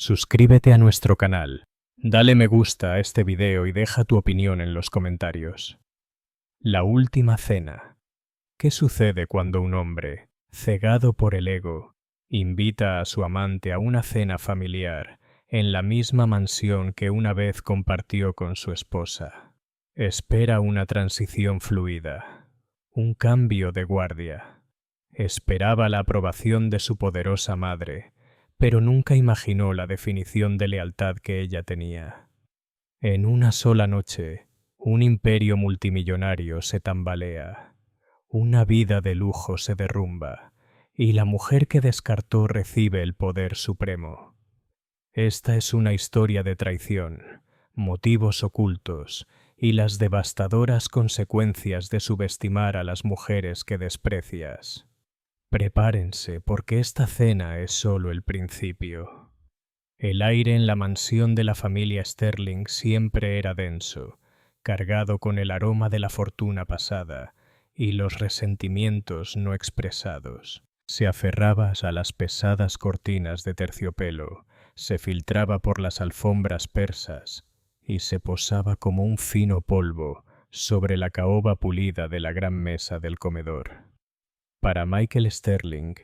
Suscríbete a nuestro canal, dale me gusta a este video y deja tu opinión en los comentarios. La última cena. ¿Qué sucede cuando un hombre, cegado por el ego, invita a su amante a una cena familiar en la misma mansión que una vez compartió con su esposa? Espera una transición fluida, un cambio de guardia. Esperaba la aprobación de su poderosa madre, pero nunca imaginó la definición de lealtad que ella tenía. En una sola noche, un imperio multimillonario se tambalea, una vida de lujo se derrumba, y la mujer que descartó recibe el poder supremo. Esta es una historia de traición, motivos ocultos y las devastadoras consecuencias de subestimar a las mujeres que desprecias. Prepárense, porque esta cena es solo el principio. El aire en la mansión de la familia Sterling siempre era denso, cargado con el aroma de la fortuna pasada y los resentimientos no expresados. Se aferraba a las pesadas cortinas de terciopelo, se filtraba por las alfombras persas y se posaba como un fino polvo sobre la caoba pulida de la gran mesa del comedor. Para Michael Sterling,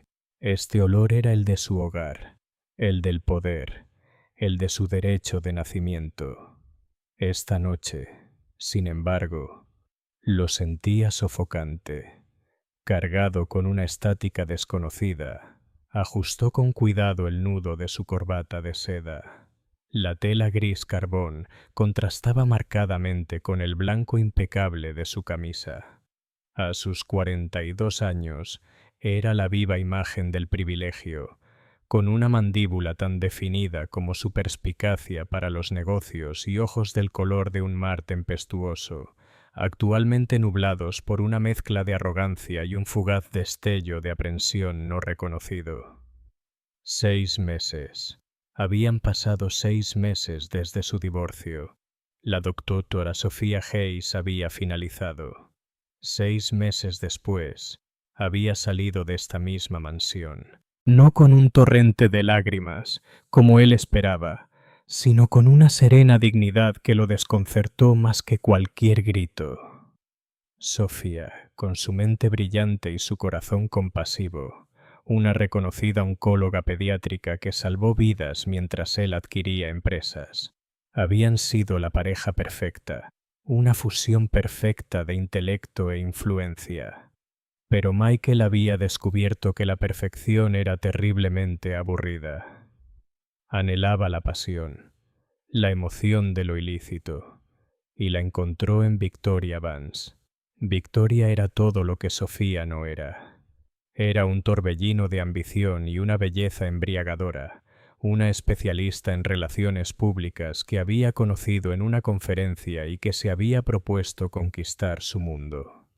este olor era el de su hogar, el del poder, el de su derecho de nacimiento. Esta noche, sin embargo, lo sentía sofocante. Cargado con una estática desconocida, ajustó con cuidado el nudo de su corbata de seda. La tela gris carbón contrastaba marcadamente con el blanco impecable de su camisa. A sus 42 años, era la viva imagen del privilegio, con una mandíbula tan definida como su perspicacia para los negocios y ojos del color de un mar tempestuoso, actualmente nublados por una mezcla de arrogancia y un fugaz destello de aprensión no reconocido. 6 meses. Habían pasado 6 meses desde su divorcio. La doctora Sophia Hayes había finalizado. 6 meses después, había salido de esta misma mansión, no con un torrente de lágrimas, como él esperaba, sino con una serena dignidad que lo desconcertó más que cualquier grito. Sophia, con su mente brillante y su corazón compasivo, una reconocida oncóloga pediátrica que salvó vidas mientras él adquiría empresas, habían sido la pareja perfecta, una fusión perfecta de intelecto e influencia. Pero Michael había descubierto que la perfección era terriblemente aburrida. Anhelaba la pasión, la emoción de lo ilícito, y la encontró en Victoria Vance. Victoria era todo lo que Sofía no era. Era un torbellino de ambición y una belleza embriagadora, una especialista en relaciones públicas que había conocido en una conferencia y que se había propuesto conquistar su mundo.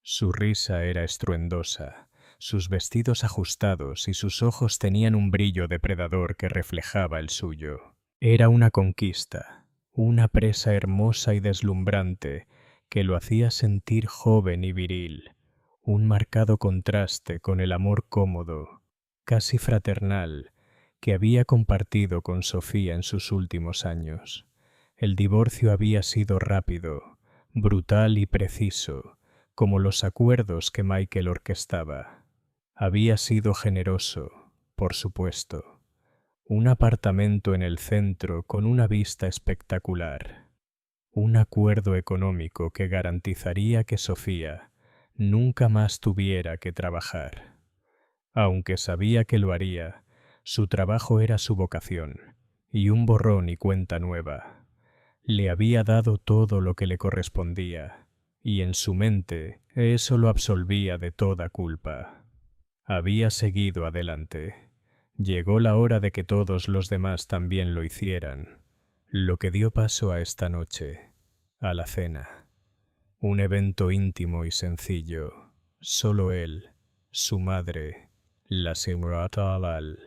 Su risa era estruendosa, sus vestidos ajustados y sus ojos tenían un brillo depredador que reflejaba el suyo. Era una conquista, una presa hermosa y deslumbrante que lo hacía sentir joven y viril, un marcado contraste con el amor cómodo, casi fraternal, que había compartido con Sofía en sus últimos años. El divorcio había sido rápido, brutal y preciso, como los acuerdos que Michael orquestaba. Había sido generoso, por supuesto. Un apartamento en el centro con una vista espectacular. Un acuerdo económico que garantizaría que Sofía nunca más tuviera que trabajar. Aunque sabía que lo haría, su trabajo era su vocación, y un borrón y cuenta nueva. Le había dado todo lo que le correspondía, y en su mente eso lo absolvía de toda culpa. Había seguido adelante. Llegó la hora de que todos los demás también lo hicieran, lo que dio paso a esta noche, a la cena. Un evento íntimo y sencillo. Solo él, su madre, la señorita Alal,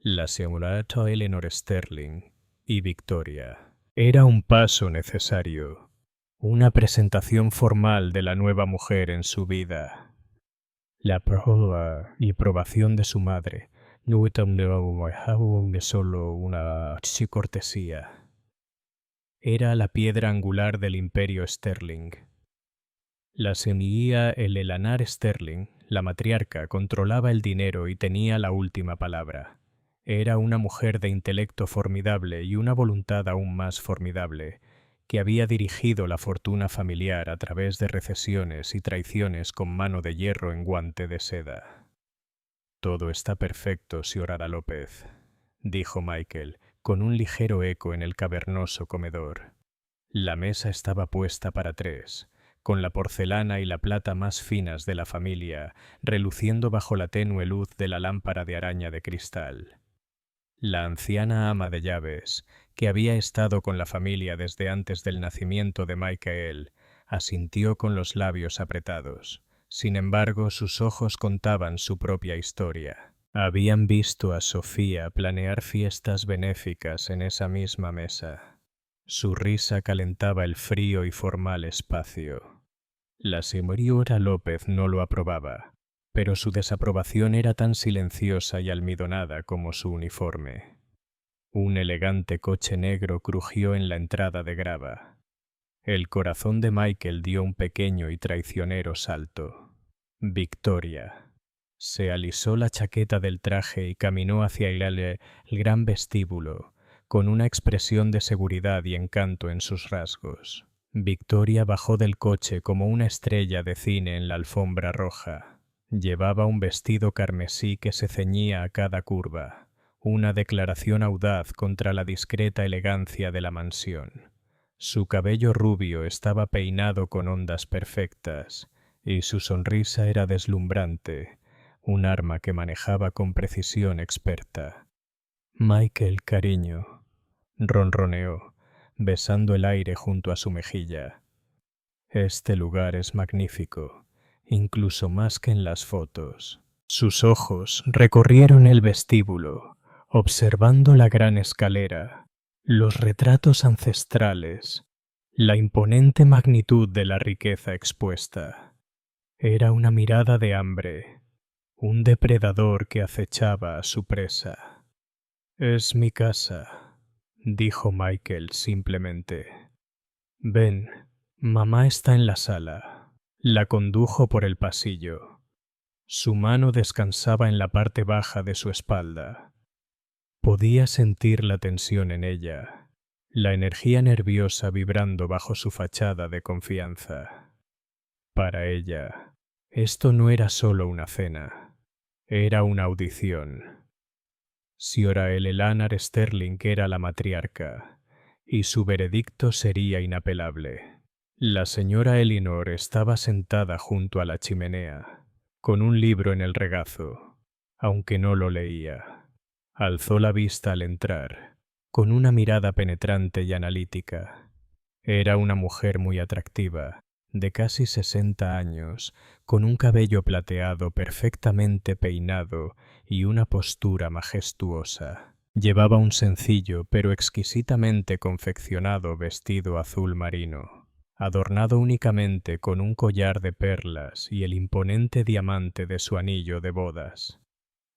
la señorita Eleanor Sterling y Victoria. Era un paso necesario, una presentación formal de la nueva mujer en su vida. La prueba y probación de su madre No es solo una cortesía. Era la piedra angular del imperio Sterling. La señoría Eleanor Sterling, la matriarca, controlaba el dinero y tenía la última palabra. Era una mujer de intelecto formidable y una voluntad aún más formidable, que había dirigido la fortuna familiar a través de recesiones y traiciones con mano de hierro en guante de seda. «Todo está perfecto, señora López», dijo Michael, con un ligero eco en el cavernoso comedor. La mesa estaba puesta para tres, con la porcelana y la plata más finas de la familia reluciendo bajo la tenue luz de la lámpara de araña de cristal. La anciana ama de llaves, que había estado con la familia desde antes del nacimiento de Michael, asintió con los labios apretados. Sin embargo, sus ojos contaban su propia historia. Habían visto a Sofía planear fiestas benéficas en esa misma mesa. Su risa calentaba el frío y formal espacio. La señora López no lo aprobaba, pero su desaprobación era tan silenciosa y almidonada como su uniforme. Un elegante coche negro crujió en la entrada de grava. El corazón de Michael dio un pequeño y traicionero salto. Victoria. Se alisó la chaqueta del traje y caminó hacia el gran vestíbulo, con una expresión de seguridad y encanto en sus rasgos. Victoria bajó del coche como una estrella de cine en la alfombra roja. Llevaba un vestido carmesí que se ceñía a cada curva, una declaración audaz contra la discreta elegancia de la mansión. Su cabello rubio estaba peinado con ondas perfectas, y su sonrisa era deslumbrante, un arma que manejaba con precisión experta. «Michael, cariño», ronroneó, besando el aire junto a su mejilla. «Este lugar es magnífico, incluso más que en las fotos». Sus ojos recorrieron el vestíbulo, observando la gran escalera, los retratos ancestrales, la imponente magnitud de la riqueza expuesta. Era una mirada de hambre, un depredador que acechaba a su presa. «Es mi casa», dijo Michael simplemente. «Ven, mamá está en la sala». La condujo por el pasillo. Su mano descansaba en la parte baja de su espalda. Podía sentir la tensión en ella, la energía nerviosa vibrando bajo su fachada de confianza. Para ella, esto no era solo una cena, era una audición. Señora Eleanor Sterling era la matriarca, y su veredicto sería inapelable. La señora Elinor estaba sentada junto a la chimenea, con un libro en el regazo, aunque no lo leía. Alzó la vista al entrar, con una mirada penetrante y analítica. Era una mujer muy atractiva, de casi 60 años, con un cabello plateado perfectamente peinado y una postura majestuosa. Llevaba un sencillo pero exquisitamente confeccionado vestido azul marino, adornado únicamente con un collar de perlas y el imponente diamante de su anillo de bodas.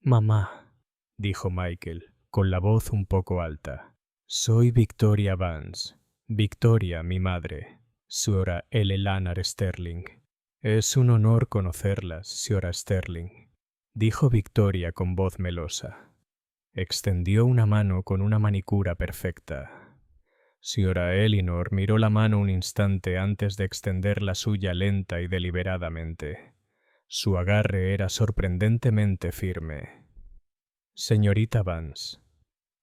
«Mamá», dijo Michael, con la voz un poco alta, «soy Victoria Vance. Victoria, mi madre, señora Eleanor Sterling». «Es un honor conocerla, señora Sterling», dijo Victoria con voz melosa. Extendió una mano con una manicura perfecta. Señora Elinor miró la mano un instante antes de extender la suya lenta y deliberadamente. Su agarre era sorprendentemente firme. «Señorita Vance»,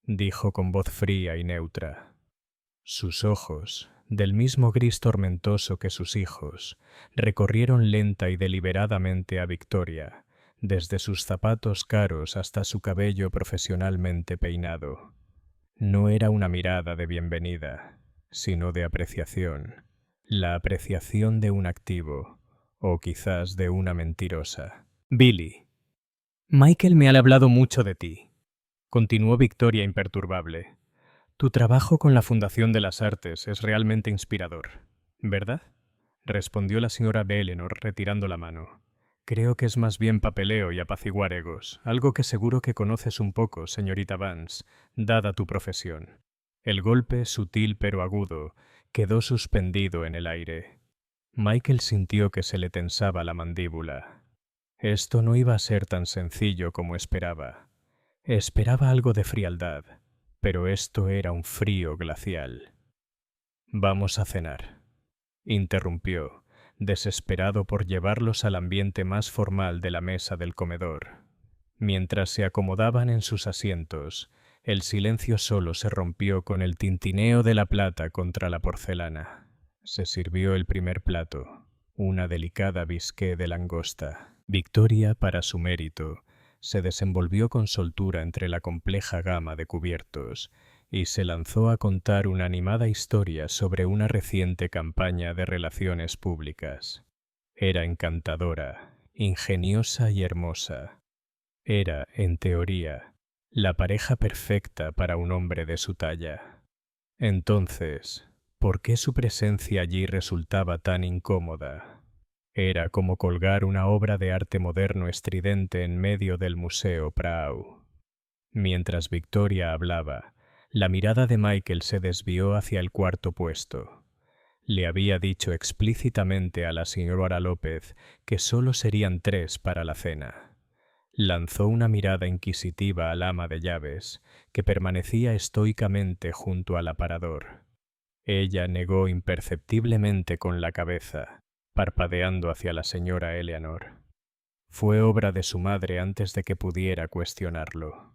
dijo con voz fría y neutra. Sus ojos, del mismo gris tormentoso que sus hijos, recorrieron lenta y deliberadamente a Victoria, desde sus zapatos caros hasta su cabello profesionalmente peinado. No era una mirada de bienvenida, sino de apreciación, la apreciación de un activo, o quizás de una mentirosa. «Billy, Michael me ha hablado mucho de ti», continuó Victoria imperturbable. «Tu trabajo con la Fundación de las Artes es realmente inspirador, ¿verdad?», respondió la señora Elinor retirando la mano. Creo que es más bien papeleo y apaciguar egos, algo que seguro que conoces un poco, señorita Vance, dada tu profesión. El golpe, sutil pero agudo, quedó suspendido en el aire. Michael sintió que se le tensaba la mandíbula. Esto no iba a ser tan sencillo como esperaba. Esperaba algo de frialdad, pero esto era un frío glacial. «Vamos a cenar», interrumpió, desesperado por llevarlos al ambiente más formal de la mesa del comedor. Mientras se acomodaban en sus asientos, el silencio solo se rompió con el tintineo de la plata contra la porcelana. Se sirvió el primer plato, una delicada bisqué de langosta. Victoria, para su mérito, se desenvolvió con soltura entre la compleja gama de cubiertos y se lanzó a contar una animada historia sobre una reciente campaña de relaciones públicas. Era encantadora, ingeniosa y hermosa. Era, en teoría, la pareja perfecta para un hombre de su talla. Entonces, ¿por qué su presencia allí resultaba tan incómoda? Era como colgar una obra de arte moderno estridente en medio del Museo Prau. Mientras Victoria hablaba, la mirada de Michael se desvió hacia el cuarto puesto. Le había dicho explícitamente a la señora López que solo serían 3 para la cena. Lanzó una mirada inquisitiva al ama de llaves, que permanecía estoicamente junto al aparador. Ella negó imperceptiblemente con la cabeza, parpadeando hacia la señora Eleanor. Fue obra de su madre antes de que pudiera cuestionarlo.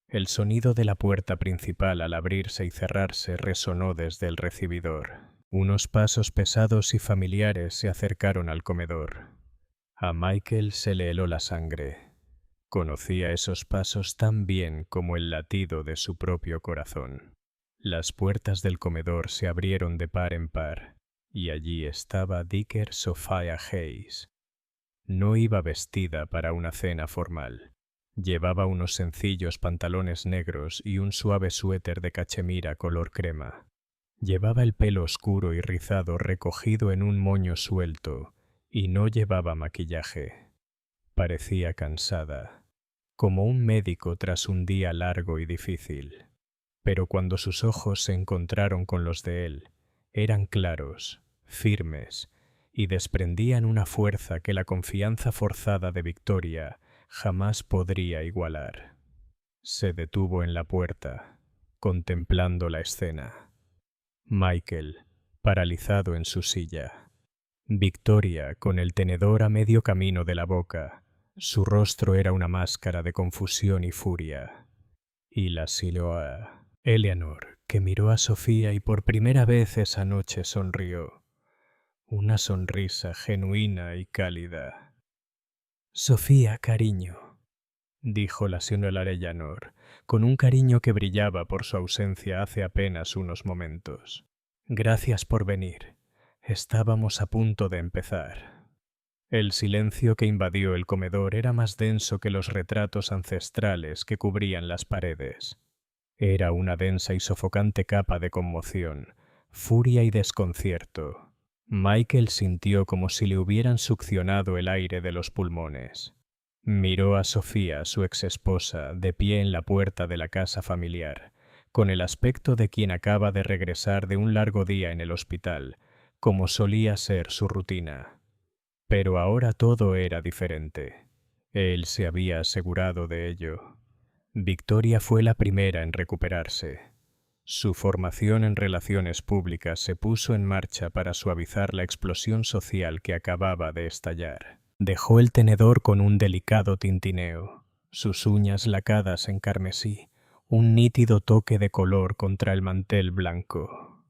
El sonido de la puerta principal al abrirse y cerrarse resonó desde el recibidor. Unos pasos pesados y familiares se acercaron al comedor. A Michael se le heló la sangre. Conocía esos pasos tan bien como el latido de su propio corazón. Las puertas del comedor se abrieron de par en par, y allí estaba Dicker Sophia Hayes. No iba vestida para una cena formal. Llevaba unos sencillos pantalones negros y un suave suéter de cachemira color crema. Llevaba el pelo oscuro y rizado recogido en un moño suelto, y no llevaba maquillaje. Parecía cansada, como un médico tras un día largo y difícil. Pero cuando sus ojos se encontraron con los de él, eran claros, firmes, y desprendían una fuerza que la confianza forzada de Victoria jamás podría igualar. Se detuvo en la puerta, contemplando la escena. Michael, paralizado en su silla. Victoria, con el tenedor a medio camino de la boca. Su rostro era una máscara de confusión y furia. Y la siloa Eleanor, que miró a Sofía y por primera vez esa noche sonrió. Una sonrisa genuina y cálida. «Sofía, cariño», dijo la señora Eleanor, con un cariño que brillaba por su ausencia hace apenas unos momentos. «Gracias por venir. Estábamos a punto de empezar». El silencio que invadió el comedor era más denso que los retratos ancestrales que cubrían las paredes. Era una densa y sofocante capa de conmoción, furia y desconcierto. Michael sintió como si le hubieran succionado el aire de los pulmones. Miró a Sofía, su exesposa, de pie en la puerta de la casa familiar, con el aspecto de quien acaba de regresar de un largo día en el hospital, como solía ser su rutina. Pero ahora todo era diferente. Él se había asegurado de ello. Victoria fue la primera en recuperarse. Su formación en relaciones públicas se puso en marcha para suavizar la explosión social que acababa de estallar. Dejó el tenedor con un delicado tintineo, sus uñas lacadas en carmesí, un nítido toque de color contra el mantel blanco.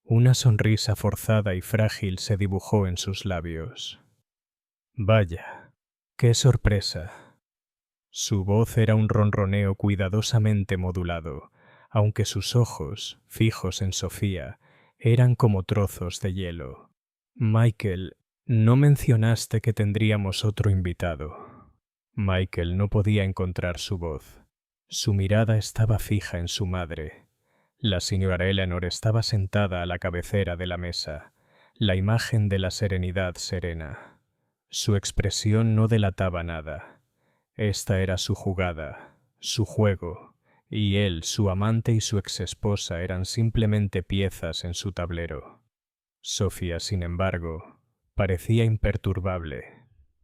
Una sonrisa forzada y frágil se dibujó en sus labios. «Vaya, qué sorpresa». Su voz era un ronroneo cuidadosamente modulado, aunque sus ojos, fijos en Sofía, eran como trozos de hielo. «Michael, no mencionaste que tendríamos otro invitado». Michael no podía encontrar su voz. Su mirada estaba fija en su madre. La señora Eleanor estaba sentada a la cabecera de la mesa, la imagen de la serenidad serena. Su expresión no delataba nada. Esta era su jugada, su juego, y él, su amante y su exesposa eran simplemente piezas en su tablero. Sofía, sin embargo, parecía imperturbable.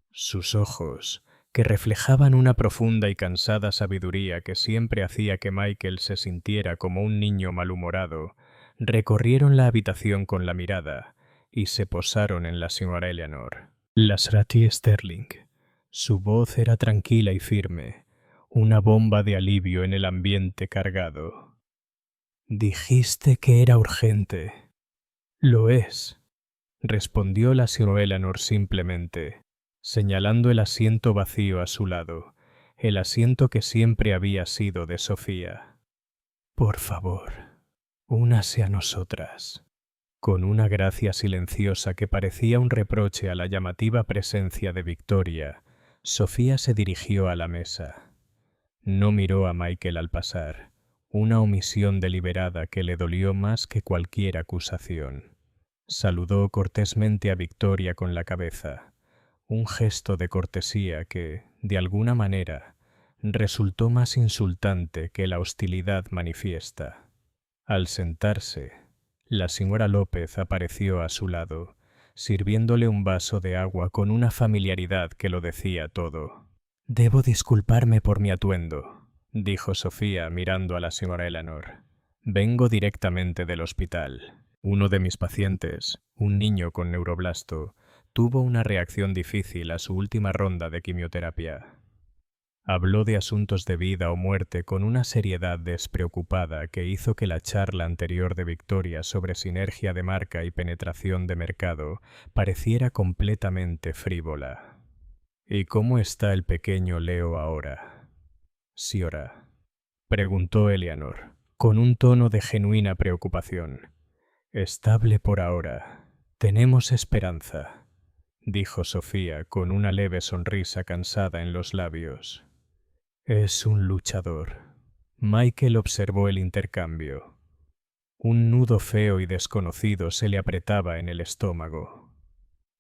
Sus ojos, que reflejaban una profunda y cansada sabiduría que siempre hacía que Michael se sintiera como un niño malhumorado, recorrieron la habitación con la mirada y se posaron en la señora Eleanor. La Srati Sterling. Su voz era tranquila y firme, una bomba de alivio en el ambiente cargado. Dijiste que era urgente. Lo es, respondió la señora Eleanor simplemente, señalando el asiento vacío a su lado, el asiento que siempre había sido de Sofía. Por favor, únase a nosotras. Con una gracia silenciosa que parecía un reproche a la llamativa presencia de Victoria, Sofía se dirigió a la mesa. No miró a Michael al pasar, una omisión deliberada que le dolió más que cualquier acusación. Saludó cortésmente a Victoria con la cabeza, un gesto de cortesía que, de alguna manera, resultó más insultante que la hostilidad manifiesta. Al sentarse, la señora López apareció a su lado, sirviéndole un vaso de agua con una familiaridad que lo decía todo. «Debo disculparme por mi atuendo», dijo Sofía mirando a la señora Eleanor. «Vengo directamente del hospital. Uno de mis pacientes, un niño con neuroblasto, tuvo una reacción difícil a su última ronda de quimioterapia». Habló de asuntos de vida o muerte con una seriedad despreocupada que hizo que la charla anterior de Victoria sobre sinergia de marca y penetración de mercado pareciera completamente frívola. «¿Y cómo está el pequeño Leo ahora?» «Siora», preguntó Eleanor, con un tono de genuina preocupación. «Estable por ahora. Tenemos esperanza», dijo Sofía con una leve sonrisa cansada en los labios. «Es un luchador». Michael observó el intercambio. Un nudo feo y desconocido se le apretaba en el estómago.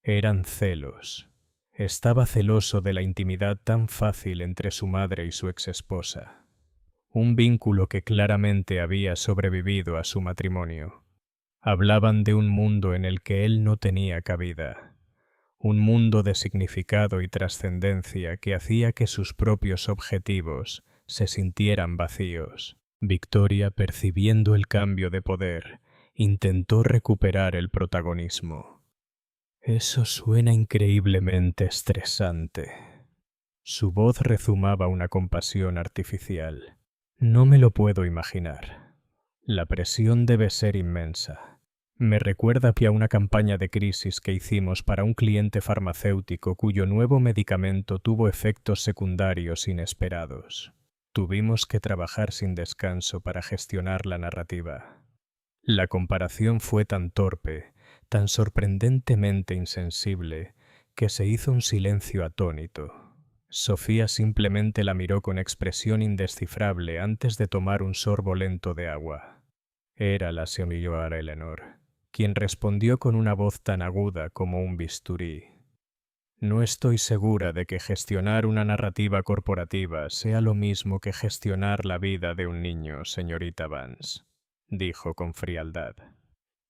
Eran celos. Estaba celoso de la intimidad tan fácil entre su madre y su exesposa. Un vínculo que claramente había sobrevivido a su matrimonio. Hablaban de un mundo en el que él no tenía cabida. Un mundo de significado y trascendencia que hacía que sus propios objetivos se sintieran vacíos. Victoria, percibiendo el cambio de poder, intentó recuperar el protagonismo. «Eso suena increíblemente estresante». Su voz rezumaba una compasión artificial. «No me lo puedo imaginar. La presión debe ser inmensa. Me recuerda a una campaña de crisis que hicimos para un cliente farmacéutico cuyo nuevo medicamento tuvo efectos secundarios inesperados. Tuvimos que trabajar sin descanso para gestionar la narrativa. La comparación fue tan torpe, tan sorprendentemente insensible, que se hizo un silencio atónito. Sofía simplemente la miró con expresión indescifrable antes de tomar un sorbo lento de agua. Era la señora Eleanor, quien respondió con una voz tan aguda como un bisturí. «No estoy segura de que gestionar una narrativa corporativa sea lo mismo que gestionar la vida de un niño, señorita Vance», dijo con frialdad.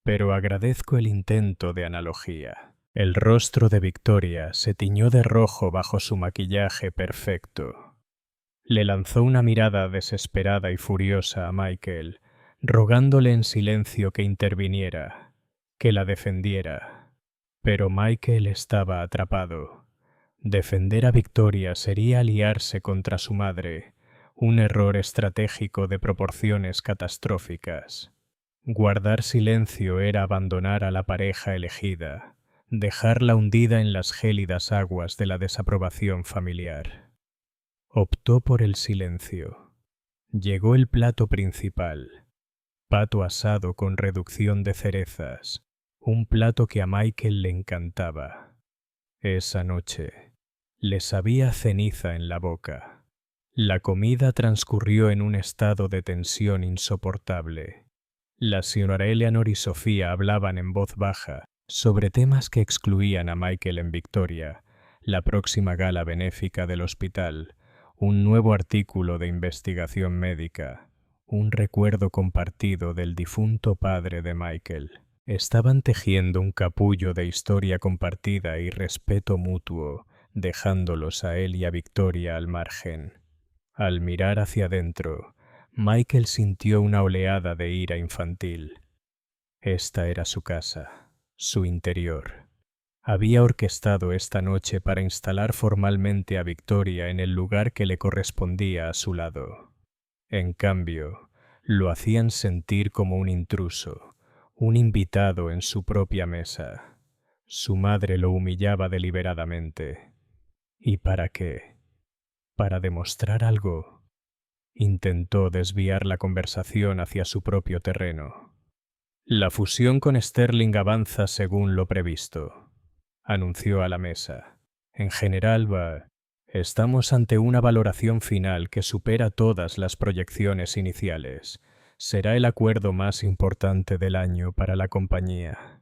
«Pero agradezco el intento de analogía». El rostro de Victoria se tiñó de rojo bajo su maquillaje perfecto. Le lanzó una mirada desesperada y furiosa a Michael, rogándole en silencio que interviniera, que la defendiera. Pero Michael estaba atrapado. Defender a Victoria sería aliarse contra su madre, un error estratégico de proporciones catastróficas. Guardar silencio era abandonar a la pareja elegida, dejarla hundida en las gélidas aguas de la desaprobación familiar. Optó por el silencio. Llegó el plato principal. Pato asado con reducción de cerezas, un plato que a Michael le encantaba. Esa noche le sabía ceniza en la boca. La comida transcurrió en un estado de tensión insoportable. La señora Eleanor y Sofía hablaban en voz baja sobre temas que excluían a Michael en Victoria, la próxima gala benéfica del hospital, un nuevo artículo de investigación médica, un recuerdo compartido del difunto padre de Michael. Estaban tejiendo un capullo de historia compartida y respeto mutuo, dejándolos a él y a Victoria al margen. Al mirar hacia adentro, Michael sintió una oleada de ira infantil. Esta era su casa, su interior. Había orquestado esta noche para instalar formalmente a Victoria en el lugar que le correspondía a su lado. En cambio, lo hacían sentir como un intruso, un invitado en su propia mesa. Su madre lo humillaba deliberadamente. ¿Y para qué? ¿Para demostrar algo? Intentó desviar la conversación hacia su propio terreno. La fusión con Sterling avanza según lo previsto, anunció a la mesa. En general, estamos ante una valoración final que supera todas las proyecciones iniciales. Será el acuerdo más importante del año para la compañía.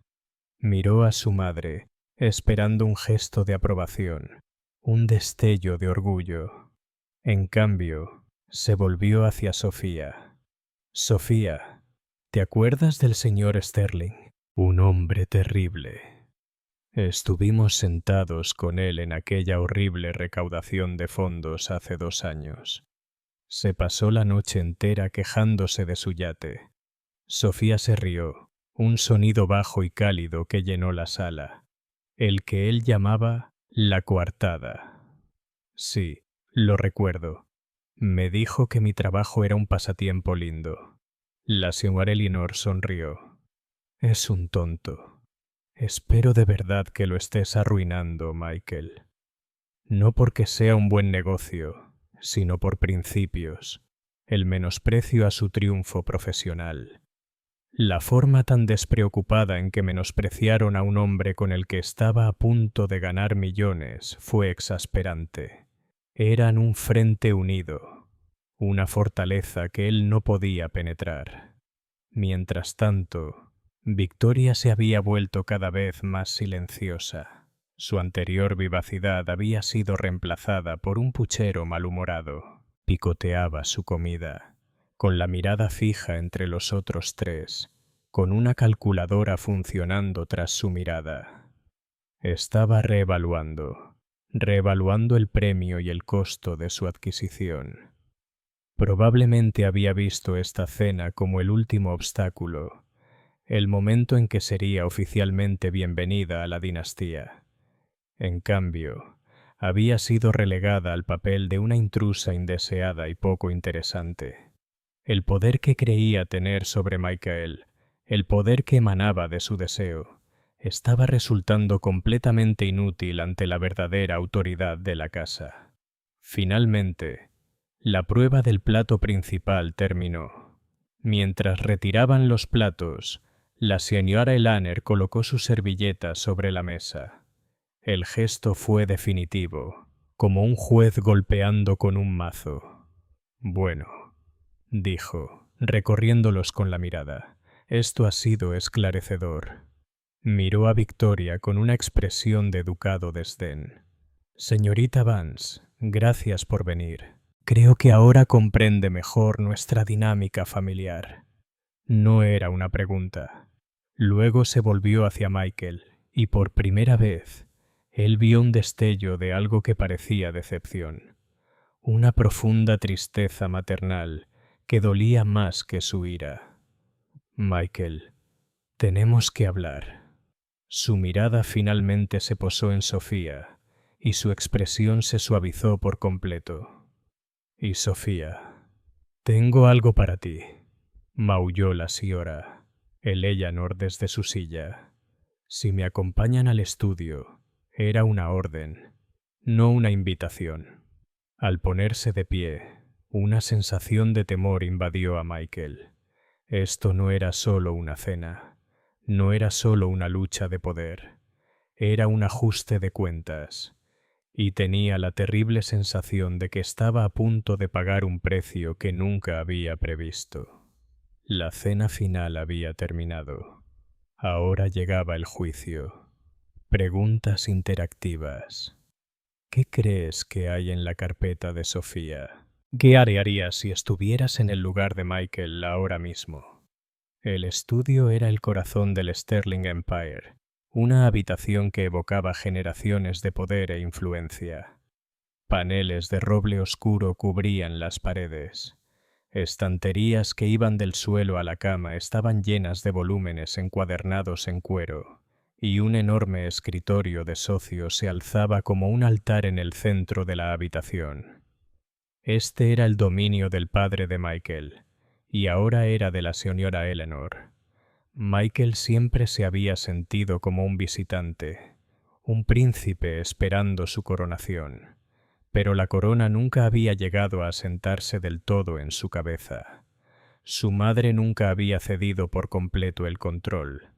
Miró a su madre, esperando un gesto de aprobación, un destello de orgullo. En cambio, se volvió hacia Sofía. Sofía, ¿te acuerdas del señor Sterling? Un hombre terrible. Estuvimos sentados con él en aquella horrible recaudación de fondos hace 2 años. Se pasó la noche entera quejándose de su yate. Sofía se rió, un sonido bajo y cálido que llenó la sala, el que él llamaba la coartada. Sí, lo recuerdo. Me dijo que mi trabajo era un pasatiempo lindo. La señora Elinor sonrió. Es un tonto. Espero de verdad que lo estés arruinando, Michael. No porque sea un buen negocio, sino por principios, el menosprecio a su triunfo profesional. La forma tan despreocupada en que menospreciaron a un hombre con el que estaba a punto de ganar millones fue exasperante. Eran un frente unido, una fortaleza que él no podía penetrar. Mientras tanto, Victoria se había vuelto cada vez más silenciosa. Su anterior vivacidad había sido reemplazada por un puchero malhumorado. Picoteaba su comida, con la mirada fija entre los otros 3, con una calculadora funcionando tras su mirada. Estaba reevaluando el premio y el costo de su adquisición. Probablemente había visto esta cena como el último obstáculo, el momento en que sería oficialmente bienvenida a la dinastía. En cambio, había sido relegada al papel de una intrusa indeseada y poco interesante. El poder que creía tener sobre Michael, el poder que emanaba de su deseo, estaba resultando completamente inútil ante la verdadera autoridad de la casa. Finalmente, la prueba del plato principal terminó. Mientras retiraban los platos, la señora Elaner colocó su servilleta sobre la mesa. El gesto fue definitivo, como un juez golpeando con un mazo. Bueno, dijo, recorriéndolos con la mirada. Esto ha sido esclarecedor. Miró a Victoria con una expresión de educado desdén. Señorita Vance, gracias por venir. Creo que ahora comprende mejor nuestra dinámica familiar. No era una pregunta. Luego se volvió hacia Michael, y por primera vez, él vio un destello de algo que parecía decepción. Una profunda tristeza maternal que dolía más que su ira. Michael, tenemos que hablar. Su mirada finalmente se posó en Sofía, y su expresión se suavizó por completo. Y Sofía, tengo algo para ti, maulló la señora Eleanor desde su silla. Si me acompañan al estudio, era una orden, no una invitación. Al ponerse de pie, una sensación de temor invadió a Michael. Esto no era solo una cena, no era solo una lucha de poder, era un ajuste de cuentas, y tenía la terrible sensación de que estaba a punto de pagar un precio que nunca había previsto. La cena final había terminado. Ahora llegaba el juicio. Preguntas interactivas. ¿Qué crees que hay en la carpeta de Sofía? ¿Qué harías si estuvieras en el lugar de Michael ahora mismo? El estudio era el corazón del Sterling Empire, una habitación que evocaba generaciones de poder e influencia. Paneles de roble oscuro cubrían las paredes. Estanterías que iban del suelo a la cama estaban llenas de volúmenes encuadernados en cuero, y un enorme escritorio de socio se alzaba como un altar en el centro de la habitación. Este era el dominio del padre de Michael, y ahora era de la señora Eleanor. Michael siempre se había sentido como un visitante, un príncipe esperando su coronación, pero la corona nunca había llegado a asentarse del todo en su cabeza. Su madre nunca había cedido por completo el control.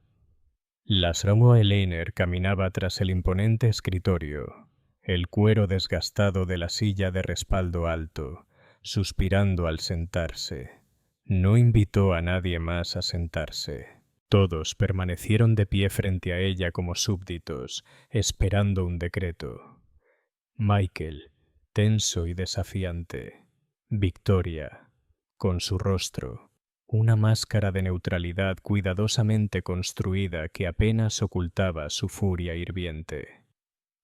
La Sra. Eleanor caminaba tras el imponente escritorio, el cuero desgastado de la silla de respaldo alto, suspirando al sentarse. No invitó a nadie más a sentarse. Todos permanecieron de pie frente a ella como súbditos, esperando un decreto. Michael, tenso y desafiante. Victoria, con su rostro, una máscara de neutralidad cuidadosamente construida que apenas ocultaba su furia hirviente.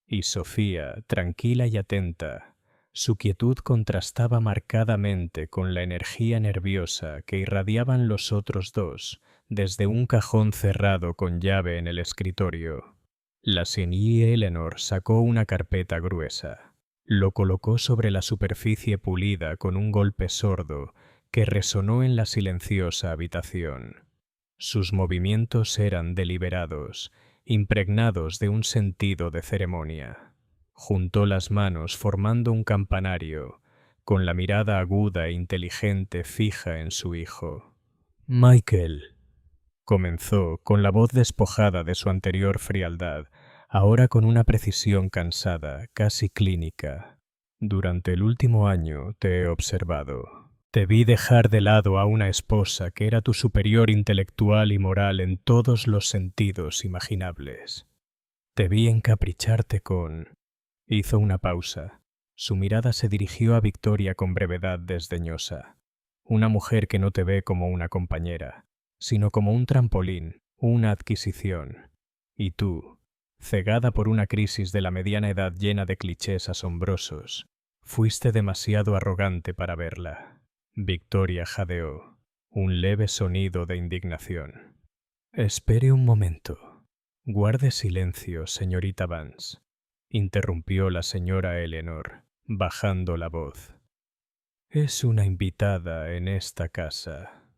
Y Sofía, tranquila y atenta, su quietud contrastaba marcadamente con la energía nerviosa que irradiaban los otros dos desde un cajón cerrado con llave en el escritorio. La señora Eleanor sacó una carpeta gruesa. Lo colocó sobre la superficie pulida con un golpe sordo que resonó en la silenciosa habitación. Sus movimientos eran deliberados, impregnados de un sentido de ceremonia. Juntó las manos formando un campanario, con la mirada aguda e inteligente fija en su hijo. Michael, comenzó con la voz despojada de su anterior frialdad, ahora con una precisión cansada, casi clínica. Durante el último año te he observado. Te vi dejar de lado a una esposa que era tu superior intelectual y moral en todos los sentidos imaginables. Te vi encapricharte con... Hizo una pausa. Su mirada se dirigió a Victoria con brevedad desdeñosa. Una mujer que no te ve como una compañera, sino como un trampolín, una adquisición. Y tú, cegada por una crisis de la mediana edad llena de clichés asombrosos, fuiste demasiado arrogante para verla. Victoria jadeó, un leve sonido de indignación. Espere un momento. Guarde silencio, señorita Vance, interrumpió la señora Eleanor, bajando la voz. Es una invitada en esta casa.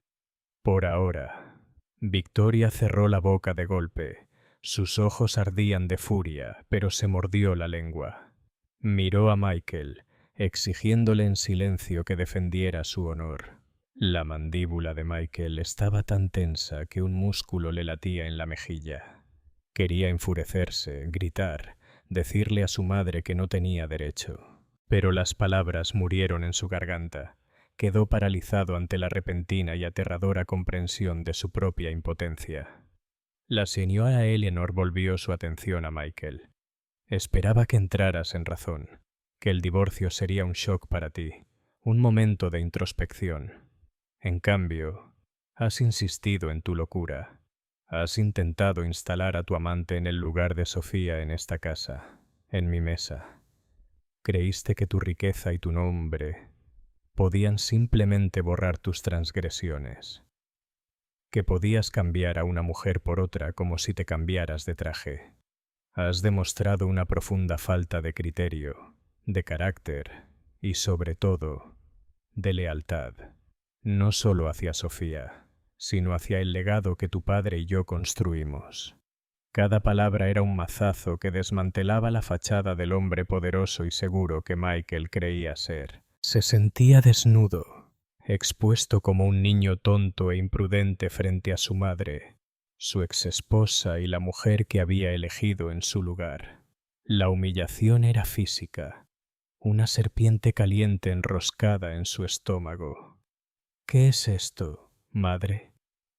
Por ahora. Victoria cerró la boca de golpe. Sus ojos ardían de furia, pero se mordió la lengua. Miró a Michael, exigiéndole en silencio que defendiera su honor. La mandíbula de Michael estaba tan tensa que un músculo le latía en la mejilla. Quería enfurecerse, gritar, decirle a su madre que no tenía derecho. Pero las palabras murieron en su garganta. Quedó paralizado ante la repentina y aterradora comprensión de su propia impotencia. La señora Eleanor volvió su atención a Michael. Esperaba que entraras en razón, que el divorcio sería un shock para ti, un momento de introspección. En cambio, has insistido en tu locura. Has intentado instalar a tu amante en el lugar de Sofía en esta casa, en mi mesa. Creíste que tu riqueza y tu nombre podían simplemente borrar tus transgresiones, que podías cambiar a una mujer por otra como si te cambiaras de traje. Has demostrado una profunda falta de criterio, de carácter y, sobre todo, de lealtad, no solo hacia Sofía, sino hacia el legado que tu padre y yo construimos. Cada palabra era un mazazo que desmantelaba la fachada del hombre poderoso y seguro que Michael creía ser. Se sentía desnudo, expuesto como un niño tonto e imprudente frente a su madre, su exesposa y la mujer que había elegido en su lugar. La humillación era física, una serpiente caliente enroscada en su estómago. ¿Qué es esto, madre?,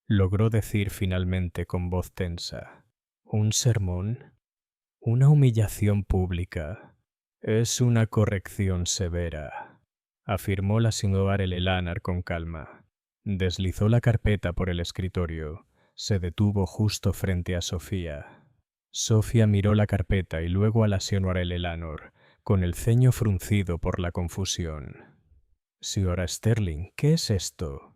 logró decir finalmente con voz tensa. ¿Un sermón? ¿Una humillación pública? Es una corrección severa, afirmó la señora Eleanor con calma. Deslizó la carpeta por el escritorio. Se detuvo justo frente a Sofía. Sofía miró la carpeta y luego a la señora Eleanor, con el ceño fruncido por la confusión. Señora Sterling, ¿qué es esto?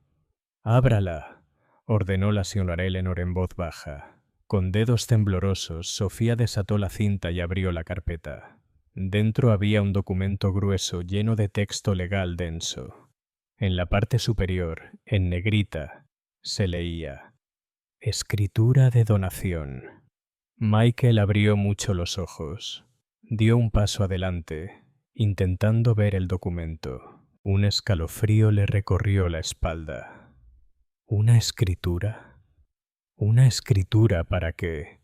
Ábrala, ordenó la señora Eleanor en voz baja. Con dedos temblorosos, Sofía desató la cinta y abrió la carpeta. Dentro había un documento grueso lleno de texto legal denso. En la parte superior, en negrita, se leía: Escritura de donación. Michael abrió mucho los ojos. Dio un paso adelante, intentando ver el documento. Un escalofrío le recorrió la espalda. ¿Una escritura? ¿Una escritura para qué?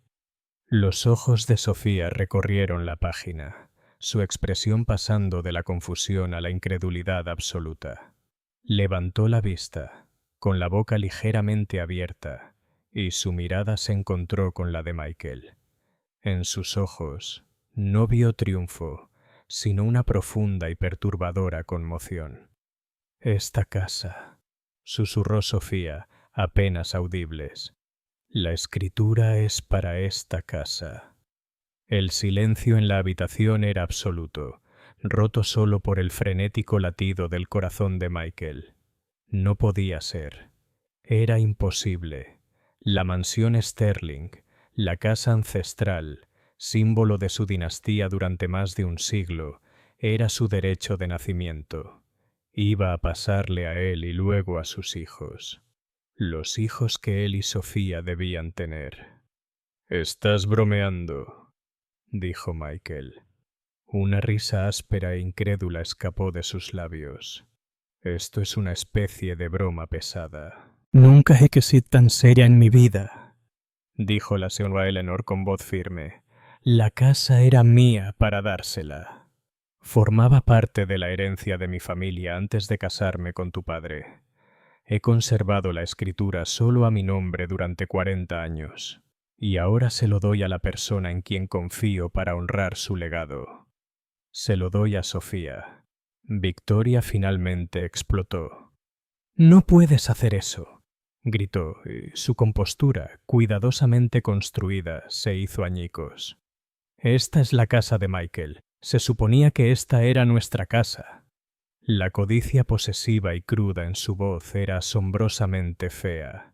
Los ojos de Sofía recorrieron la página, su expresión pasando de la confusión a la incredulidad absoluta. Levantó la vista, con la boca ligeramente abierta, y su mirada se encontró con la de Michael. En sus ojos no vio triunfo, sino una profunda y perturbadora conmoción. «Esta casa», susurró Sofía, apenas audibles. «La escritura es para esta casa». El silencio en la habitación era absoluto, roto solo por el frenético latido del corazón de Michael. No podía ser. Era imposible. La mansión Sterling, la casa ancestral, símbolo de su dinastía durante más de un siglo, era su derecho de nacimiento. Iba a pasarle a él y luego a sus hijos. Los hijos que él y Sofía debían tener. «Estás bromeando», dijo Michael. Una risa áspera e incrédula escapó de sus labios. «Esto es una especie de broma pesada». «Nunca he sido tan seria en mi vida», dijo la señora Eleanor con voz firme. «La casa era mía para dársela. Formaba parte de la herencia de mi familia antes de casarme con tu padre. He conservado la escritura solo a mi nombre durante 40 años, y ahora se lo doy a la persona en quien confío para honrar su legado. Se lo doy a Sofía». Victoria finalmente explotó. «No puedes hacer eso», gritó, y su compostura, cuidadosamente construida, se hizo añicos. «Esta es la casa de Michael. Se suponía que esta era nuestra casa». La codicia posesiva y cruda en su voz era asombrosamente fea.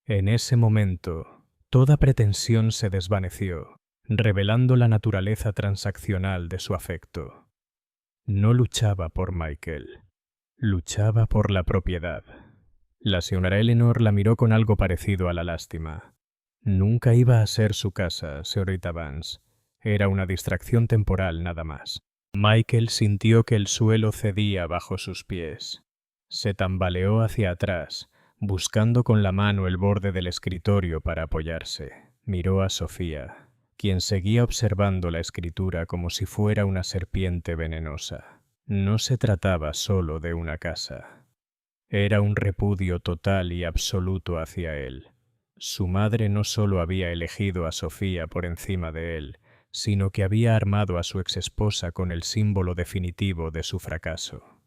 En ese momento, toda pretensión se desvaneció, revelando la naturaleza transaccional de su afecto. No luchaba por Michael, luchaba por la propiedad. La señora Eleanor la miró con algo parecido a la lástima. Nunca iba a ser su casa, señorita Vance. Era una distracción temporal nada más. Michael sintió que el suelo cedía bajo sus pies. Se tambaleó hacia atrás, buscando con la mano el borde del escritorio para apoyarse. Miró a Sofía, quien seguía observando la escritura como si fuera una serpiente venenosa. No se trataba solo de una casa. Era un repudio total y absoluto hacia él. Su madre no solo había elegido a Sofía por encima de él, sino que había armado a su exesposa con el símbolo definitivo de su fracaso.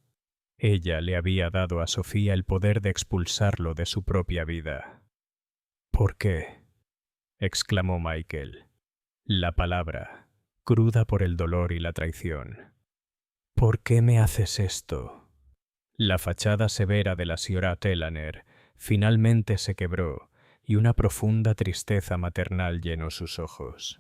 Ella le había dado a Sofía el poder de expulsarlo de su propia vida. «¿Por qué?», exclamó Michael. La palabra, cruda por el dolor y la traición. «¿Por qué me haces esto?». La fachada severa de la señora Eleanor finalmente se quebró y una profunda tristeza maternal llenó sus ojos.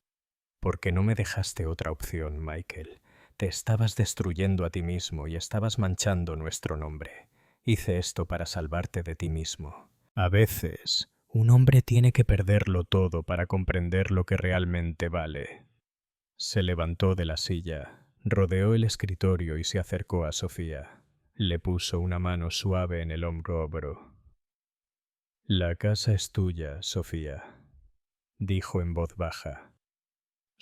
«Porque no me dejaste otra opción, Michael. Te estabas destruyendo a ti mismo y estabas manchando nuestro nombre. Hice esto para salvarte de ti mismo. A veces, un hombre tiene que perderlo todo para comprender lo que realmente vale». Se levantó de la silla, rodeó el escritorio y se acercó a Sofía. Le puso una mano suave en el hombro. «La casa es tuya, Sofía», dijo en voz baja.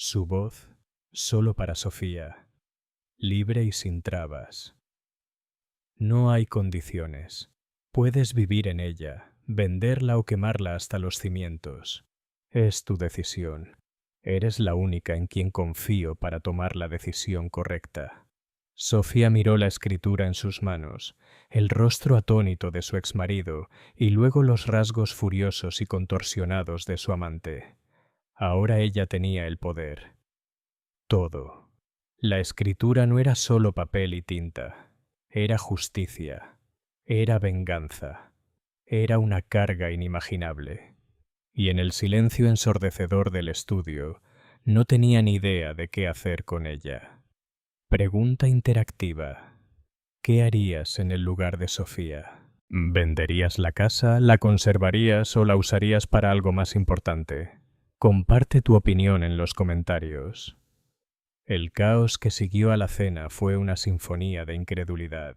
Su voz, solo para Sofía, libre y sin trabas. «No hay condiciones. Puedes vivir en ella, venderla o quemarla hasta los cimientos. Es tu decisión. Eres la única en quien confío para tomar la decisión correcta. Sofía miró la escritura en sus manos, el rostro atónito de su exmarido y luego los rasgos furiosos y contorsionados de su amante. Ahora ella tenía el poder. Todo. La escritura no era solo papel y tinta. Era justicia. Era venganza. Era una carga inimaginable. Y en el silencio ensordecedor del estudio, no tenía ni idea de qué hacer con ella. Pregunta interactiva. ¿Qué harías en el lugar de Sofía? ¿Venderías la casa, la conservarías o la usarías para algo más importante? Comparte tu opinión en los comentarios. El caos que siguió a la cena fue una sinfonía de incredulidad.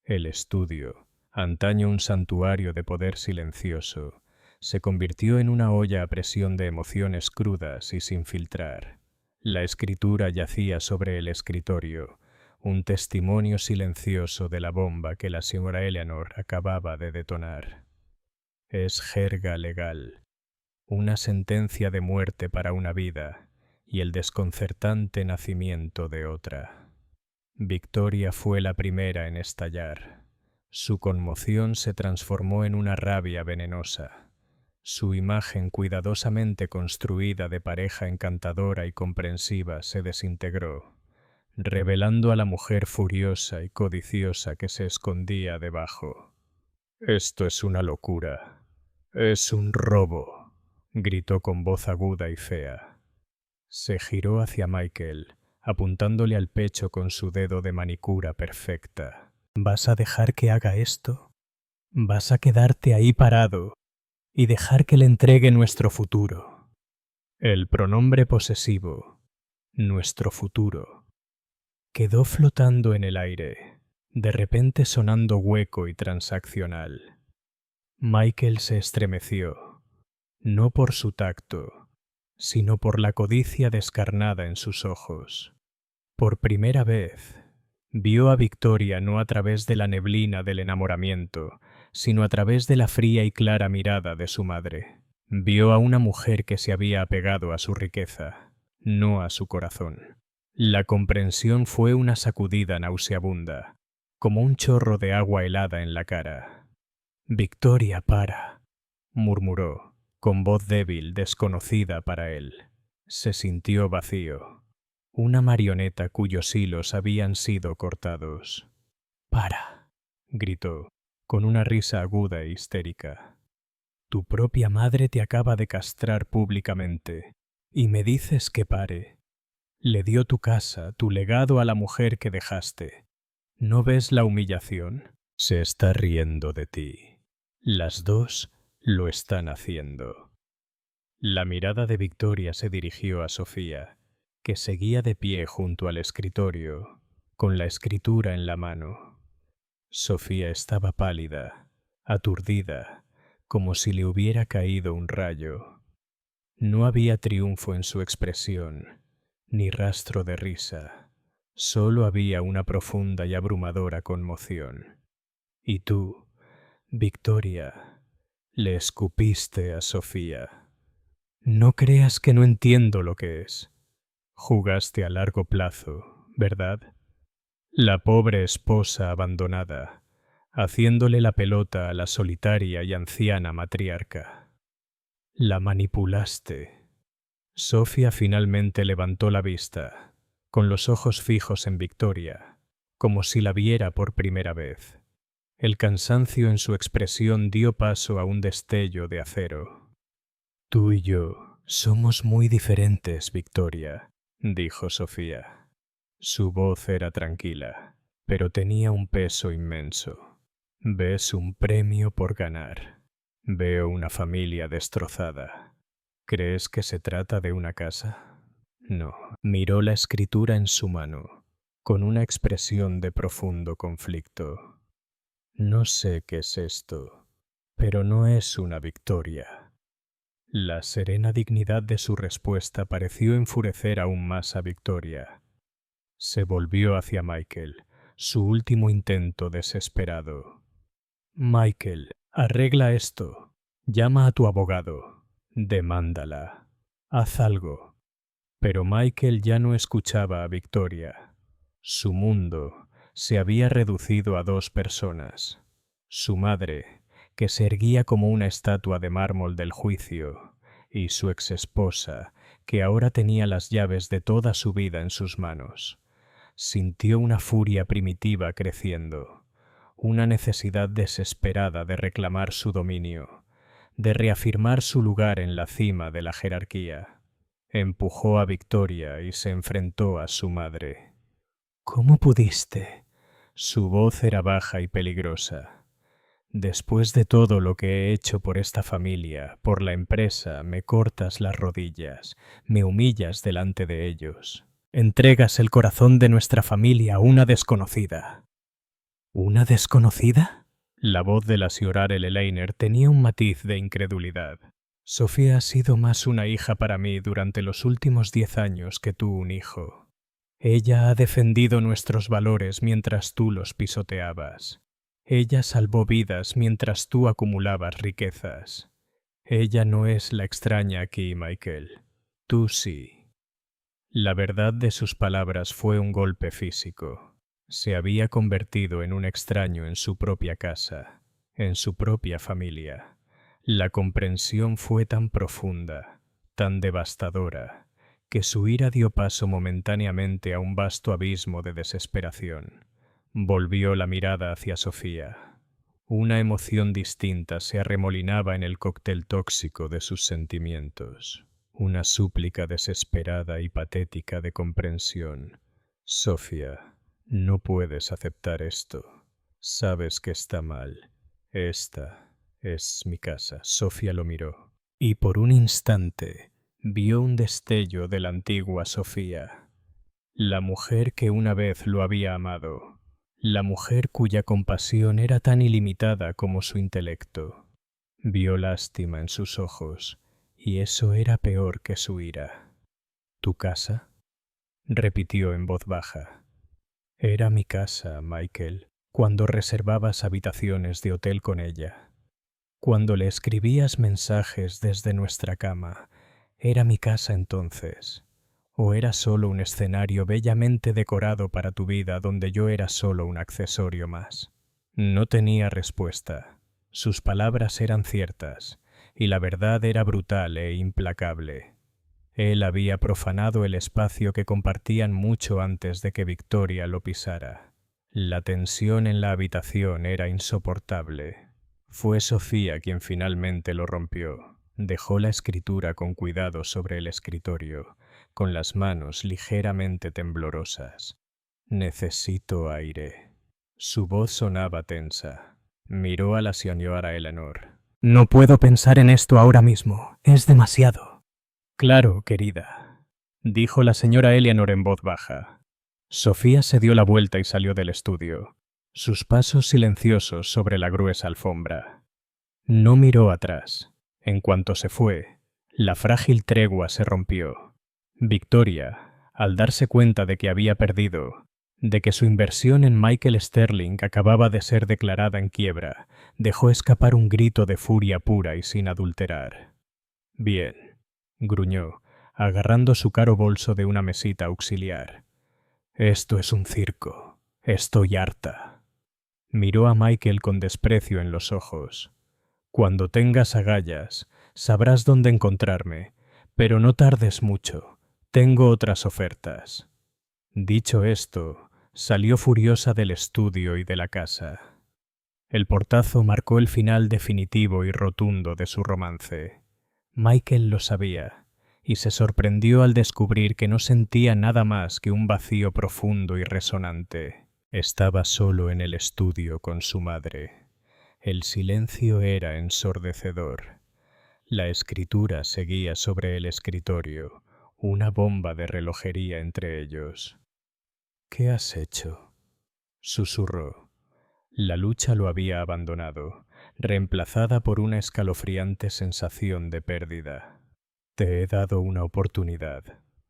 El estudio, antaño un santuario de poder silencioso, se convirtió en una olla a presión de emociones crudas y sin filtrar. La escritura yacía sobre el escritorio, un testimonio silencioso de la bomba que la señora Eleanor acababa de detonar. Es jerga legal, una sentencia de muerte para una vida y el desconcertante nacimiento de otra. Victoria fue la primera en estallar. Su conmoción se transformó en una rabia venenosa. Su imagen cuidadosamente construida de pareja encantadora y comprensiva se desintegró, revelando a la mujer furiosa y codiciosa que se escondía debajo. «Esto es una locura. Es un robo», gritó con voz aguda y fea. Se giró hacia Michael, apuntándole al pecho con su dedo de manicura perfecta. «¿Vas a dejar que haga esto? ¿Vas a quedarte ahí parado y dejar que le entregue nuestro futuro?» El pronombre posesivo, nuestro futuro, quedó flotando en el aire, de repente sonando hueco y transaccional. Michael se estremeció, no por su tacto, sino por la codicia descarnada en sus ojos. Por primera vez, vio a Victoria no a través de la neblina del enamoramiento, sino a través de la fría y clara mirada de su madre. Vio a una mujer que se había apegado a su riqueza, no a su corazón. La comprensión fue una sacudida nauseabunda, como un chorro de agua helada en la cara. «Victoria, para», murmuró, con voz débil, desconocida para él. Se sintió vacío, una marioneta cuyos hilos habían sido cortados. «Para», gritó, con una risa aguda e histérica. «Tu propia madre te acaba de castrar públicamente, y me dices que pare. Le dio tu casa, tu legado a la mujer que dejaste. ¿No ves la humillación? Se está riendo de ti. Las dos lo están haciendo». La mirada de Victoria se dirigió a Sofía, que seguía de pie junto al escritorio, con la escritura en la mano. Sofía estaba pálida, aturdida, como si le hubiera caído un rayo. No había triunfo en su expresión, ni rastro de risa. Solo había una profunda y abrumadora conmoción. «Y tú, Victoria», le escupiste a Sofía. «No creas que no entiendo lo que es. Jugaste a largo plazo, ¿verdad? La pobre esposa abandonada, haciéndole la pelota a la solitaria y anciana matriarca. La manipulaste». Sofía finalmente levantó la vista, con los ojos fijos en Victoria, como si la viera por primera vez. El cansancio en su expresión dio paso a un destello de acero. «Tú y yo somos muy diferentes, Victoria», dijo Sofía. Su voz era tranquila, pero tenía un peso inmenso. «Ves un premio por ganar. Veo una familia destrozada. ¿Crees que se trata de una casa?» No. Miró la escritura en su mano, con una expresión de profundo conflicto. «No sé qué es esto, pero no es una victoria». La serena dignidad de su respuesta pareció enfurecer aún más a Victoria. Se volvió hacia Michael, su último intento desesperado. «Michael, arregla esto. Llama a tu abogado. Demándala. Haz algo. Pero Michael ya no escuchaba a Victoria. Su mundo se había reducido a dos personas. Su madre, que se erguía como una estatua de mármol del juicio, y su exesposa, que ahora tenía las llaves de toda su vida en sus manos. Sintió una furia primitiva creciendo, una necesidad desesperada de reclamar su dominio, de reafirmar su lugar en la cima de la jerarquía. Empujó a Victoria y se enfrentó a su madre. ¿Cómo pudiste? Su voz era baja y peligrosa. Después de todo lo que he hecho por esta familia, por la empresa, me cortas las rodillas, me humillas delante de ellos. Entregas el corazón de nuestra familia a una desconocida. ¿Una desconocida? La voz de la señora Ellelainer tenía un matiz de incredulidad. Sofía ha sido más una hija para mí durante los últimos 10 años que tú un hijo. Ella ha defendido nuestros valores mientras tú los pisoteabas. Ella salvó vidas mientras tú acumulabas riquezas. Ella no es la extraña aquí, Michael. Tú sí. La verdad de sus palabras fue un golpe físico. Se había convertido en un extraño en su propia casa, en su propia familia. La comprensión fue tan profunda, tan devastadora, que su ira dio paso momentáneamente a un vasto abismo de desesperación. Volvió la mirada hacia Sofía. Una emoción distinta se arremolinaba en el cóctel tóxico de sus sentimientos. Una súplica desesperada y patética de comprensión. Sofía, no puedes aceptar esto. Sabes que está mal. Esta es mi casa. Sofía lo miró. Y por un instante vio un destello de la antigua Sofía. La mujer que una vez lo había amado. La mujer cuya compasión era tan ilimitada como su intelecto. Vio lástima en sus ojos, y eso era peor que su ira. ¿Tu casa? Repitió en voz baja. Era mi casa, Michael, cuando reservabas habitaciones de hotel con ella. Cuando le escribías mensajes desde nuestra cama, era mi casa entonces. ¿O era solo un escenario bellamente decorado para tu vida donde yo era solo un accesorio más? No tenía respuesta. Sus palabras eran ciertas, y la verdad era brutal e implacable. Él había profanado el espacio que compartían mucho antes de que Victoria lo pisara. La tensión en la habitación era insoportable. Fue Sofía quien finalmente lo rompió. Dejó la escritura con cuidado sobre el escritorio, con las manos ligeramente temblorosas. Necesito aire. Su voz sonaba tensa. Miró a la señora Eleanor. No puedo pensar en esto ahora mismo. Es demasiado. Claro, querida, dijo la señora Eleanor en voz baja. Sofía se dio la vuelta y salió del estudio, sus pasos silenciosos sobre la gruesa alfombra. No miró atrás. En cuanto se fue, la frágil tregua se rompió. Victoria, al darse cuenta de que había perdido, de que su inversión en Michael Sterling acababa de ser declarada en quiebra, dejó escapar un grito de furia pura y sin adulterar. Bien, gruñó, agarrando su caro bolso de una mesita auxiliar. Esto es un circo. Estoy harta. Miró a Michael con desprecio en los ojos. Cuando tengas agallas, sabrás dónde encontrarme, pero no tardes mucho. Tengo otras ofertas. Dicho esto, salió furiosa del estudio y de la casa. El portazo marcó el final definitivo y rotundo de su romance. Michael lo sabía, y se sorprendió al descubrir que no sentía nada más que un vacío profundo y resonante. Estaba solo en el estudio con su madre. El silencio era ensordecedor. La escritura seguía sobre el escritorio, una bomba de relojería entre ellos. ¿Qué has hecho?, susurró. La lucha lo había abandonado, reemplazada por una escalofriante sensación de pérdida. Te he dado una oportunidad,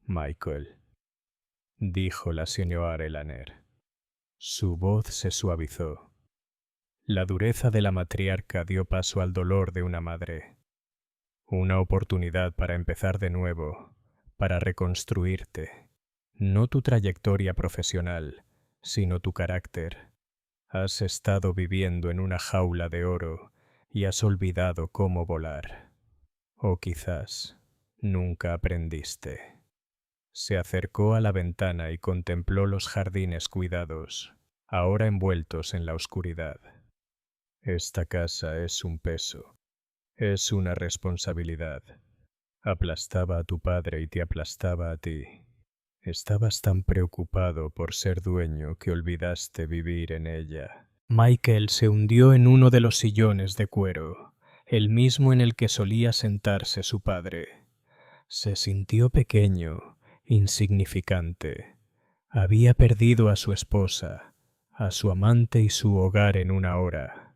Michael, dijo la señora Ellelainer. Su voz se suavizó. La dureza de la matriarca dio paso al dolor de una madre. Una oportunidad para empezar de nuevo, para reconstruirte, no tu trayectoria profesional, sino tu carácter. Has estado viviendo en una jaula de oro y has olvidado cómo volar. O quizás nunca aprendiste. Se acercó a la ventana y contempló los jardines cuidados, ahora envueltos en la oscuridad. Esta casa es un peso, es una responsabilidad. Aplastaba a tu padre y te aplastaba a ti. Estabas tan preocupado por ser dueño que olvidaste vivir en ella. Michael se hundió en uno de los sillones de cuero, el mismo en el que solía sentarse su padre. Se sintió pequeño, insignificante. Había perdido a su esposa, a su amante y su hogar en una hora.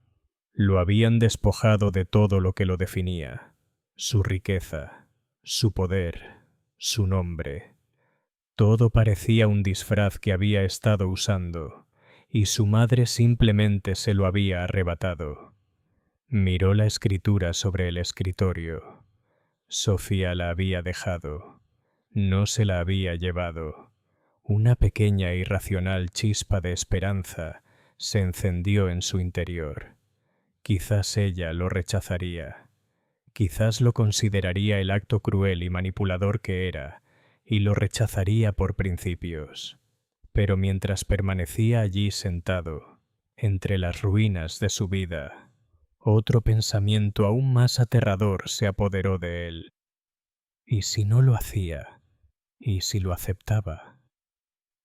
Lo habían despojado de todo lo que lo definía, su riqueza, su poder, su nombre. Todo parecía un disfraz que había estado usando, y su madre simplemente se lo había arrebatado. Miró la escritura sobre el escritorio. Sofía la había dejado. No se la había llevado. Una pequeña e irracional chispa de esperanza se encendió en su interior. Quizás ella lo rechazaría. Quizás lo consideraría el acto cruel y manipulador que era, y lo rechazaría por principios. Pero mientras permanecía allí sentado, entre las ruinas de su vida, otro pensamiento aún más aterrador se apoderó de él. ¿Y si no lo hacía? ¿Y si lo aceptaba?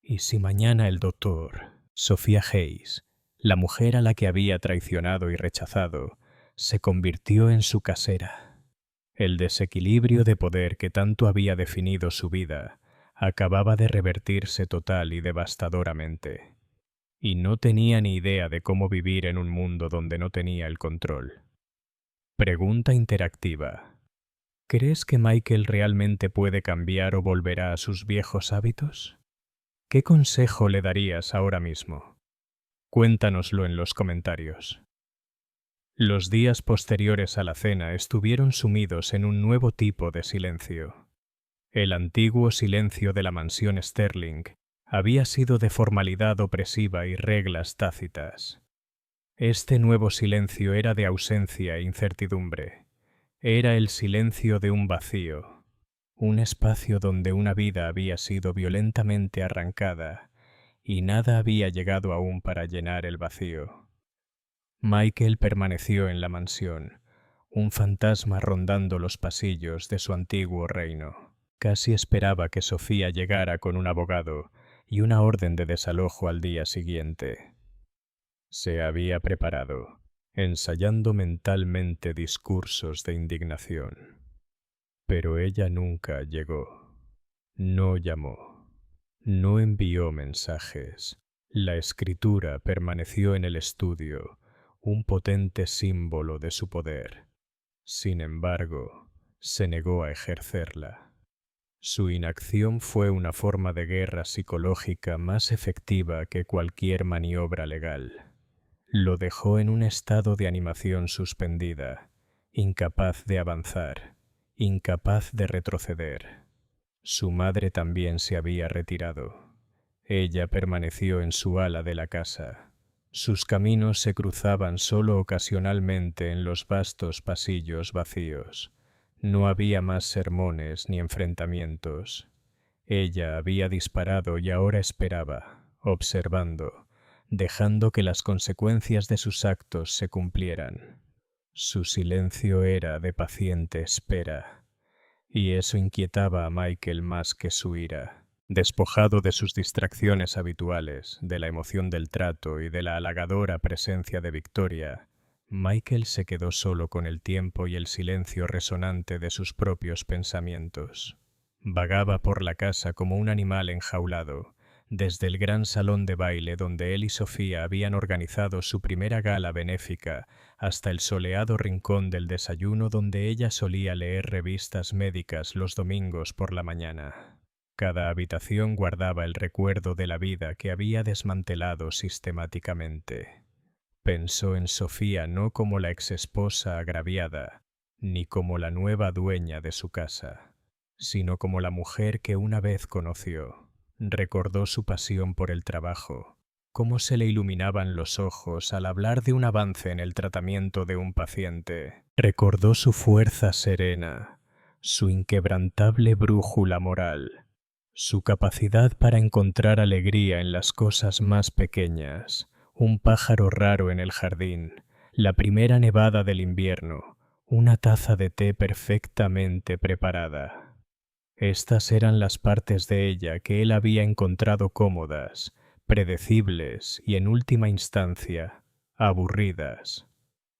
¿Y si mañana el doctor, Sophia Hayes, la mujer a la que había traicionado y rechazado, se convirtió en su casera? El desequilibrio de poder que tanto había definido su vida acababa de revertirse total y devastadoramente. Y no tenía ni idea de cómo vivir en un mundo donde no tenía el control. Pregunta interactiva. ¿Crees que Michael realmente puede cambiar o volverá a sus viejos hábitos? ¿Qué consejo le darías ahora mismo? Cuéntanoslo en los comentarios. Los días posteriores a la cena estuvieron sumidos en un nuevo tipo de silencio. El antiguo silencio de la mansión Sterling había sido de formalidad opresiva y reglas tácitas. Este nuevo silencio era de ausencia e incertidumbre. Era el silencio de un vacío, un espacio donde una vida había sido violentamente arrancada y nada había llegado aún para llenar el vacío. Michael permaneció en la mansión, un fantasma rondando los pasillos de su antiguo reino. Casi esperaba que Sofía llegara con un abogado y una orden de desalojo al día siguiente. Se había preparado, ensayando mentalmente discursos de indignación. Pero ella nunca llegó. No llamó. No envió mensajes. La escritura permaneció en el estudio, un potente símbolo de su poder. Sin embargo, se negó a ejercerla. Su inacción fue una forma de guerra psicológica más efectiva que cualquier maniobra legal. Lo dejó en un estado de animación suspendida, incapaz de avanzar, incapaz de retroceder. Su madre también se había retirado. Ella permaneció en su ala de la casa. Sus caminos se cruzaban solo ocasionalmente en los vastos pasillos vacíos. No había más sermones ni enfrentamientos. Ella había disparado y ahora esperaba, observando, dejando que las consecuencias de sus actos se cumplieran. Su silencio era de paciente espera, y eso inquietaba a Michael más que su ira. Despojado de sus distracciones habituales, de la emoción del trato y de la halagadora presencia de Victoria, Michael se quedó solo con el tiempo y el silencio resonante de sus propios pensamientos. Vagaba por la casa como un animal enjaulado, desde el gran salón de baile donde él y Sofía habían organizado su primera gala benéfica hasta el soleado rincón del desayuno donde ella solía leer revistas médicas los domingos por la mañana. Cada habitación guardaba el recuerdo de la vida que había desmantelado sistemáticamente. Pensó en Sofía no como la exesposa agraviada, ni como la nueva dueña de su casa, sino como la mujer que una vez conoció. Recordó su pasión por el trabajo, cómo se le iluminaban los ojos al hablar de un avance en el tratamiento de un paciente. Recordó su fuerza serena, su inquebrantable brújula moral, su capacidad para encontrar alegría en las cosas más pequeñas, un pájaro raro en el jardín, la primera nevada del invierno, una taza de té perfectamente preparada. Estas eran las partes de ella que él había encontrado cómodas, predecibles y, en última instancia, aburridas.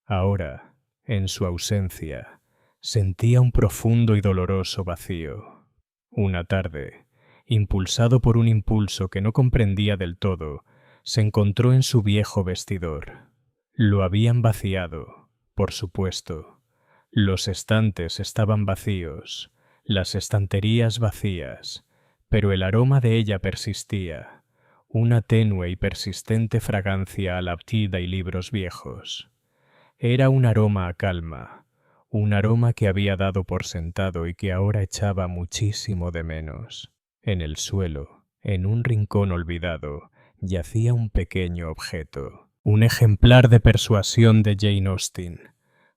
Ahora, en su ausencia, sentía un profundo y doloroso vacío. Una tarde, impulsado por un impulso que no comprendía del todo, se encontró en su viejo vestidor. Lo habían vaciado, por supuesto. Los estantes estaban vacíos, las estanterías vacías, pero el aroma de ella persistía, una tenue y persistente fragancia a la tila y libros viejos. Era un aroma a calma, un aroma que había dado por sentado y que ahora echaba muchísimo de menos. En el suelo, en un rincón olvidado, yacía un pequeño objeto, un ejemplar de Persuasión de Jane Austen,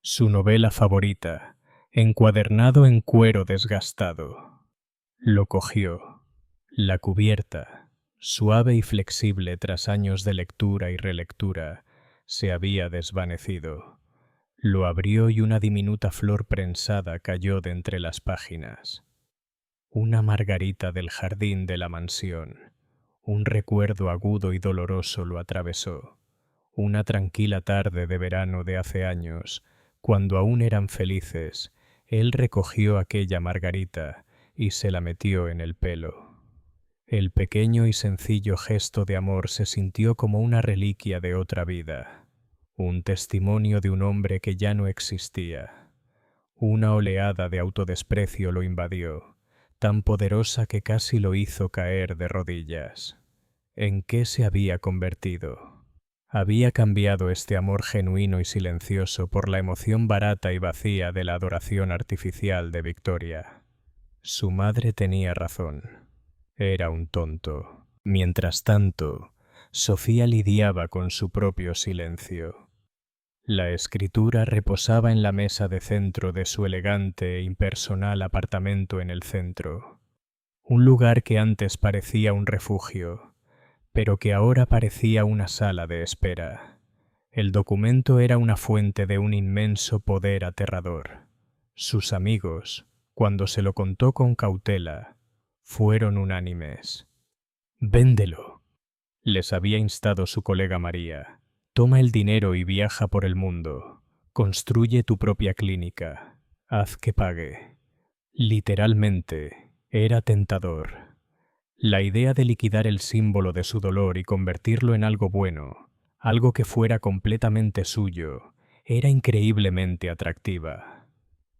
su novela favorita, encuadernado en cuero desgastado. Lo cogió. La cubierta, suave y flexible tras años de lectura y relectura, se había desvanecido. Lo abrió y una diminuta flor prensada cayó de entre las páginas. Una margarita del jardín de la mansión. Un recuerdo agudo y doloroso lo atravesó. Una tranquila tarde de verano de hace años, cuando aún eran felices, él recogió aquella margarita y se la metió en el pelo. El pequeño y sencillo gesto de amor se sintió como una reliquia de otra vida, un testimonio de un hombre que ya no existía. Una oleada de autodesprecio lo invadió, tan poderosa que casi lo hizo caer de rodillas. ¿En qué se había convertido? Había cambiado este amor genuino y silencioso por la emoción barata y vacía de la adoración artificial de Victoria. Su madre tenía razón. Era un tonto. Mientras tanto, Sofía lidiaba con su propio silencio. La escritura reposaba en la mesa de centro de su elegante e impersonal apartamento en el centro. Un lugar que antes parecía un refugio, pero que ahora parecía una sala de espera. El documento era una fuente de un inmenso poder aterrador. Sus amigos, cuando se lo contó con cautela, fueron unánimes. «Véndelo», les había instado su colega María. «Toma el dinero y viaja por el mundo. Construye tu propia clínica. Haz que pague». Literalmente, era tentador. La idea de liquidar el símbolo de su dolor y convertirlo en algo bueno, algo que fuera completamente suyo, era increíblemente atractiva.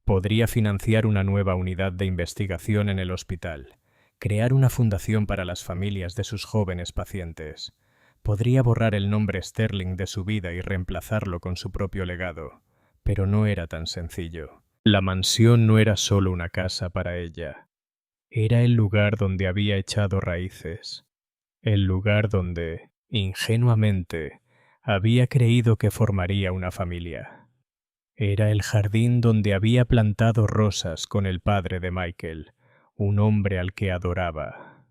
Podría financiar una nueva unidad de investigación en el hospital, crear una fundación para las familias de sus jóvenes pacientes. Podría borrar el nombre Sterling de su vida y reemplazarlo con su propio legado, pero no era tan sencillo. La mansión no era solo una casa para ella. Era el lugar donde había echado raíces, el lugar donde, ingenuamente, había creído que formaría una familia. Era el jardín donde había plantado rosas con el padre de Michael, un hombre al que adoraba.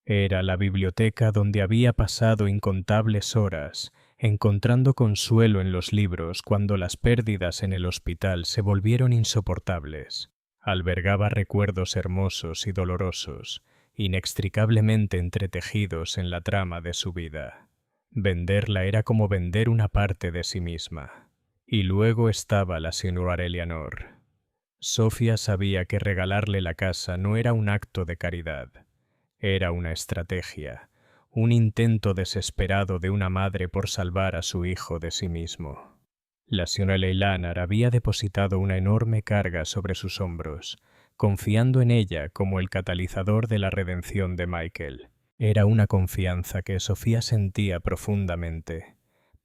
Era la biblioteca donde había pasado incontables horas, encontrando consuelo en los libros cuando las pérdidas en el hospital se volvieron insoportables. Albergaba recuerdos hermosos y dolorosos, inextricablemente entretejidos en la trama de su vida. Venderla era como vender una parte de sí misma. Y luego estaba la señora Eleanor. Sofía sabía que regalarle la casa no era un acto de caridad. Era una estrategia, un intento desesperado de una madre por salvar a su hijo de sí mismo. La señora Eleanor había depositado una enorme carga sobre sus hombros, confiando en ella como el catalizador de la redención de Michael. Era una confianza que Sofía sentía profundamente,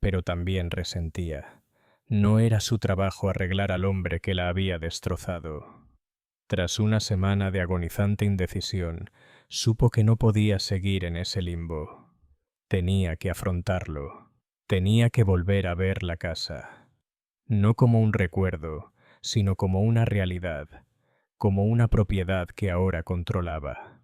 pero también resentía. No era su trabajo arreglar al hombre que la había destrozado. Tras una semana de agonizante indecisión, supo que no podía seguir en ese limbo. Tenía que afrontarlo. Tenía que volver a ver la casa. No como un recuerdo, sino como una realidad, como una propiedad que ahora controlaba.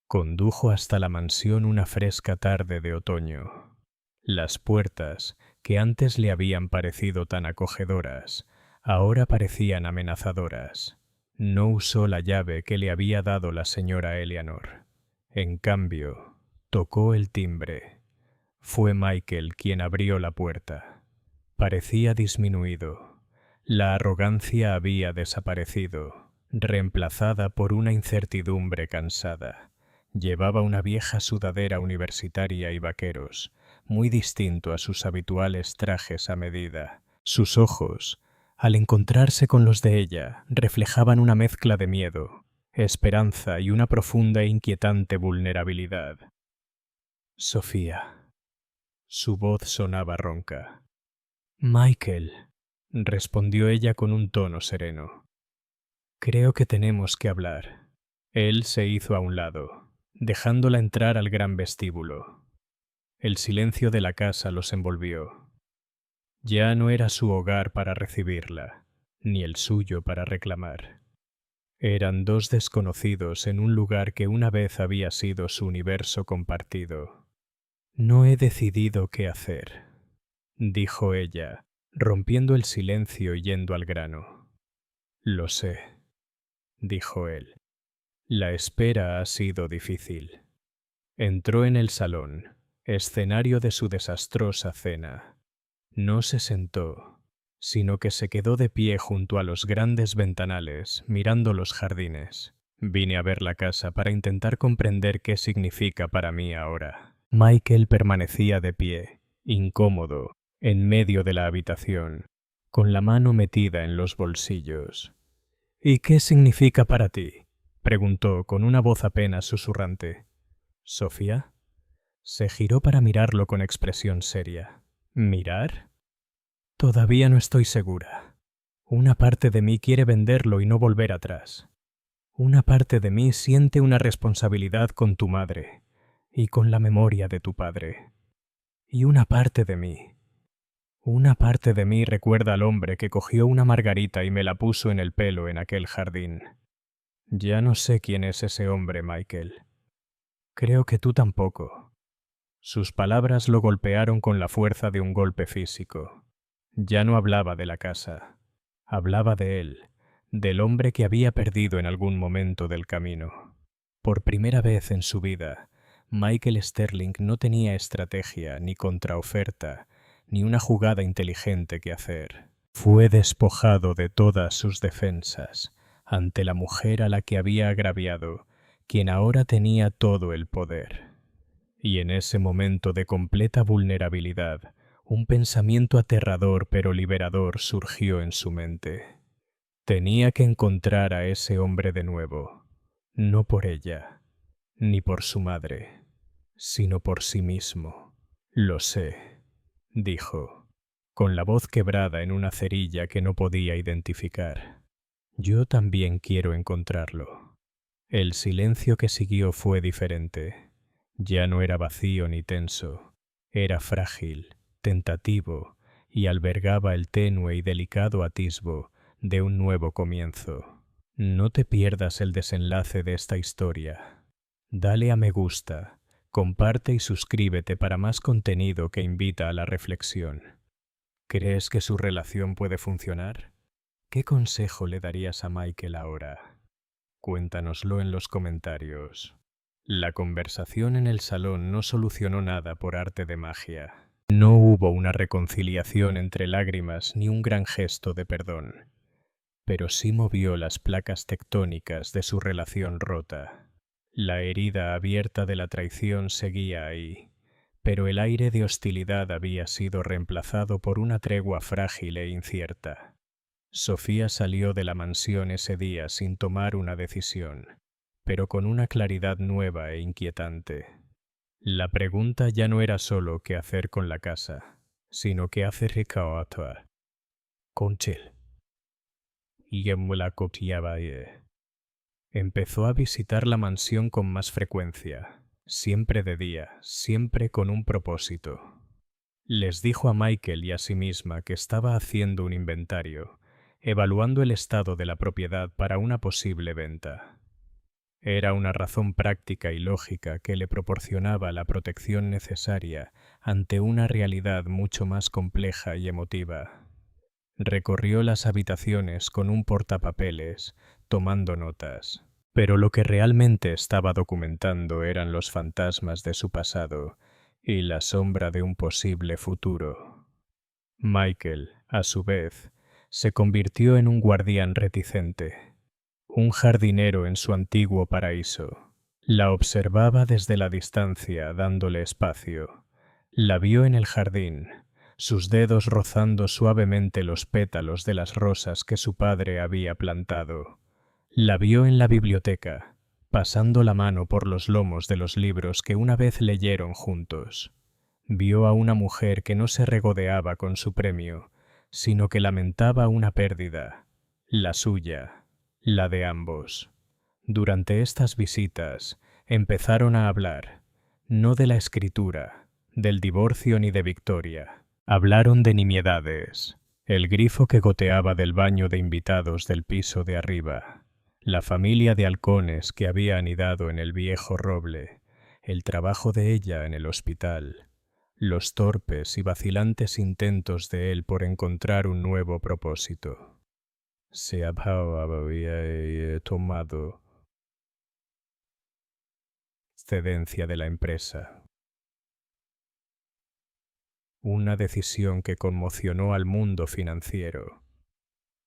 Condujo hasta la mansión una fresca tarde de otoño. Las puertas, que antes le habían parecido tan acogedoras, ahora parecían amenazadoras. No usó la llave que le había dado la señora Eleanor. En cambio, tocó el timbre. Fue Michael quien abrió la puerta. Parecía disminuido. La arrogancia había desaparecido, reemplazada por una incertidumbre cansada. Llevaba una vieja sudadera universitaria y vaqueros, muy distinto a sus habituales trajes a medida. Sus ojos, al encontrarse con los de ella, reflejaban una mezcla de miedo, esperanza y una profunda e inquietante vulnerabilidad. Sofía. Su voz sonaba ronca. Michael, respondió ella con un tono sereno. Creo que tenemos que hablar. Él se hizo a un lado, dejándola entrar al gran vestíbulo. El silencio de la casa los envolvió. Ya no era su hogar para recibirla, ni el suyo para reclamar. Eran dos desconocidos en un lugar que una vez había sido su universo compartido. No he decidido qué hacer, dijo ella, rompiendo el silencio y yendo al grano. Lo sé, dijo él. La espera ha sido difícil. Entró en el salón, escenario de su desastrosa cena. No se sentó, sino que se quedó de pie junto a los grandes ventanales, mirando los jardines. Vine a ver la casa para intentar comprender qué significa para mí ahora. Michael permanecía de pie, incómodo, en medio de la habitación, con la mano metida en los bolsillos. ¿Y qué significa para ti?, preguntó con una voz apenas susurrante. ¿Sofía? Se giró para mirarlo con expresión seria. ¿Mirar? Todavía no estoy segura. Una parte de mí quiere venderlo y no volver atrás. Una parte de mí siente una responsabilidad con tu madre y con la memoria de tu padre. Y una parte de mí recuerda al hombre que cogió una margarita y me la puso en el pelo en aquel jardín. Ya no sé quién es ese hombre, Michael. Creo que tú tampoco. Sus palabras lo golpearon con la fuerza de un golpe físico. Ya no hablaba de la casa. Hablaba de él, del hombre que había perdido en algún momento del camino. Por primera vez en su vida, Michael Sterling no tenía estrategia, ni contraoferta, ni una jugada inteligente que hacer. Fue despojado de todas sus defensas ante la mujer a la que había agraviado, quien ahora tenía todo el poder. Y en ese momento de completa vulnerabilidad, un pensamiento aterrador pero liberador surgió en su mente. Tenía que encontrar a ese hombre de nuevo, no por ella, ni por su madre, sino por sí mismo. Lo sé, dijo, con la voz quebrada en una cerilla que no podía identificar. Yo también quiero encontrarlo. El silencio que siguió fue diferente. Ya no era vacío ni tenso, era frágil, tentativo, y albergaba el tenue y delicado atisbo de un nuevo comienzo. No te pierdas el desenlace de esta historia. Dale a me gusta, comparte y suscríbete para más contenido que invita a la reflexión. ¿Crees que su relación puede funcionar? ¿Qué consejo le darías a Michael ahora? Cuéntanoslo en los comentarios. La conversación en el salón no solucionó nada por arte de magia. No hubo una reconciliación entre lágrimas ni un gran gesto de perdón, pero sí movió las placas tectónicas de su relación rota. La herida abierta de la traición seguía ahí, pero el aire de hostilidad había sido reemplazado por una tregua frágil e incierta. Sofía salió de la mansión ese día sin tomar una decisión, pero con una claridad nueva e inquietante. La pregunta ya no era solo qué hacer con la casa, sino qué hacer con él. Y la cotiaba Empezó a visitar la mansión con más frecuencia, siempre de día, siempre con un propósito. Les dijo a Michael y a sí misma que estaba haciendo un inventario, evaluando el estado de la propiedad para una posible venta. Era una razón práctica y lógica que le proporcionaba la protección necesaria ante una realidad mucho más compleja y emotiva. Recorrió las habitaciones con un portapapeles, tomando notas. Pero lo que realmente estaba documentando eran los fantasmas de su pasado y la sombra de un posible futuro. Michael, a su vez, se convirtió en un guardián reticente, un jardinero en su antiguo paraíso. La observaba desde la distancia, dándole espacio. La vio en el jardín, sus dedos rozando suavemente los pétalos de las rosas que su padre había plantado. La vio en la biblioteca, pasando la mano por los lomos de los libros que una vez leyeron juntos. Vio a una mujer que no se regodeaba con su premio, sino que lamentaba una pérdida, la suya, la de ambos. Durante estas visitas empezaron a hablar, no de la escritura, del divorcio ni de Victoria. Hablaron de nimiedades, el grifo que goteaba del baño de invitados del piso de arriba, la familia de halcones que había anidado en el viejo roble, el trabajo de ella en el hospital, los torpes y vacilantes intentos de él por encontrar un nuevo propósito. Se había tomado excedencia de la empresa. Una decisión que conmocionó al mundo financiero.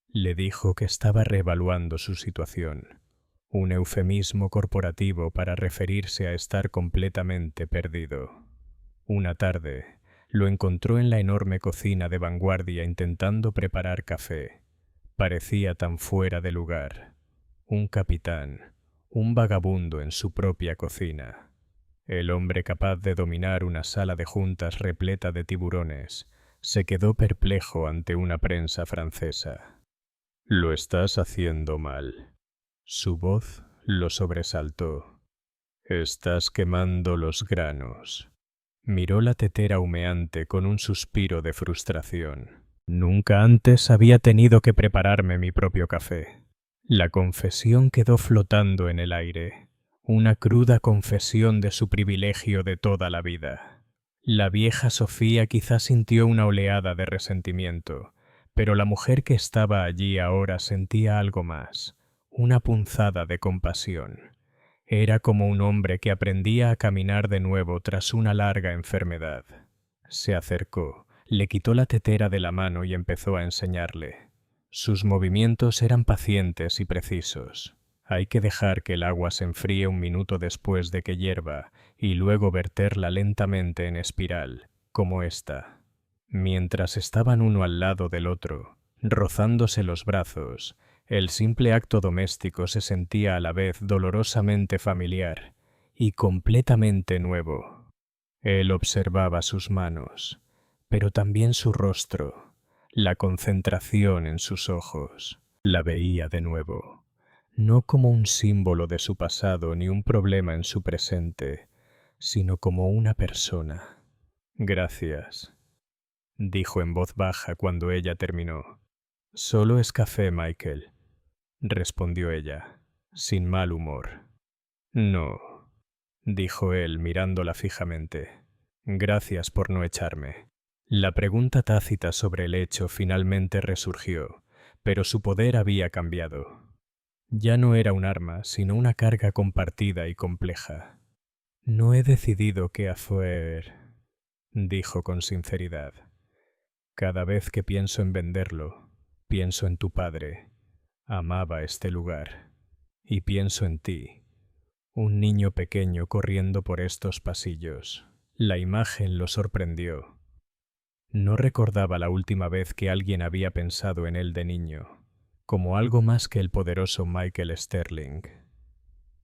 Le dijo que estaba reevaluando su situación, un eufemismo corporativo para referirse a estar completamente perdido. Una tarde, lo encontró en la enorme cocina de vanguardia intentando preparar café. Parecía tan fuera de lugar. Un capitán, un vagabundo en su propia cocina. El hombre capaz de dominar una sala de juntas repleta de tiburones se quedó perplejo ante una prensa francesa. «Lo estás haciendo mal». Su voz lo sobresaltó. «Estás quemando los granos». Miró la tetera humeante con un suspiro de frustración. Nunca antes había tenido que prepararme mi propio café. La confesión quedó flotando en el aire, una cruda confesión de su privilegio de toda la vida. La vieja Sofía quizás sintió una oleada de resentimiento, pero la mujer que estaba allí ahora sentía algo más, una punzada de compasión. Era como un hombre que aprendía a caminar de nuevo tras una larga enfermedad. Se acercó, le quitó la tetera de la mano y empezó a enseñarle. Sus movimientos eran pacientes y precisos. Hay que dejar que el agua se enfríe un minuto después de que hierva y luego verterla lentamente en espiral, como esta. Mientras estaban uno al lado del otro, rozándose los brazos, el simple acto doméstico se sentía a la vez dolorosamente familiar y completamente nuevo. Él observaba sus manos, pero también su rostro, la concentración en sus ojos. La veía de nuevo, no como un símbolo de su pasado ni un problema en su presente, sino como una persona. «Gracias», dijo en voz baja cuando ella terminó. «Solo es café, Michael», respondió ella, sin mal humor. «No», dijo él mirándola fijamente. «Gracias por no echarme». La pregunta tácita sobre el hecho finalmente resurgió, pero su poder había cambiado. Ya no era un arma, sino una carga compartida y compleja. «No he decidido qué hacer», dijo con sinceridad. «Cada vez que pienso en venderlo, pienso en tu padre. Amaba este lugar. Y pienso en ti, un niño pequeño corriendo por estos pasillos». La imagen lo sorprendió. No recordaba la última vez que alguien había pensado en él de niño, como algo más que el poderoso Michael Sterling.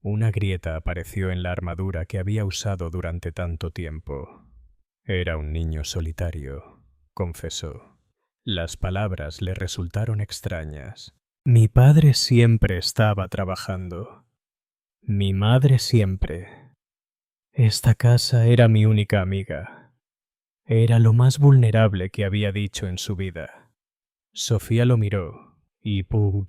Una grieta apareció en la armadura que había usado durante tanto tiempo. «Era un niño solitario», confesó. Las palabras le resultaron extrañas. «Mi padre siempre estaba trabajando. Mi madre siempre. Esta casa era mi única amiga. Era lo más vulnerable que había dicho en su vida. Sofía lo miró y por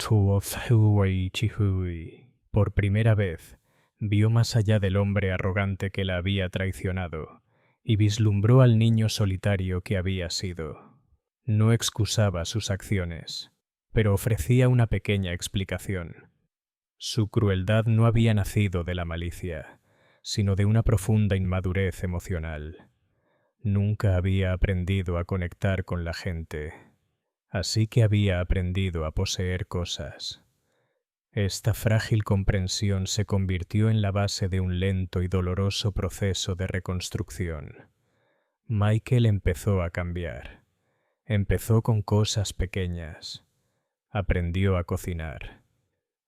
primera vez vio más allá del hombre arrogante que la había traicionado y vislumbró al niño solitario que había sido. No excusaba sus acciones, pero ofrecía una pequeña explicación. Su crueldad no había nacido de la malicia, sino de una profunda inmadurez emocional. Nunca había aprendido a conectar con la gente, así que había aprendido a poseer cosas. Esta frágil comprensión se convirtió en la base de un lento y doloroso proceso de reconstrucción. Michael empezó a cambiar. Empezó con cosas pequeñas. Aprendió a cocinar.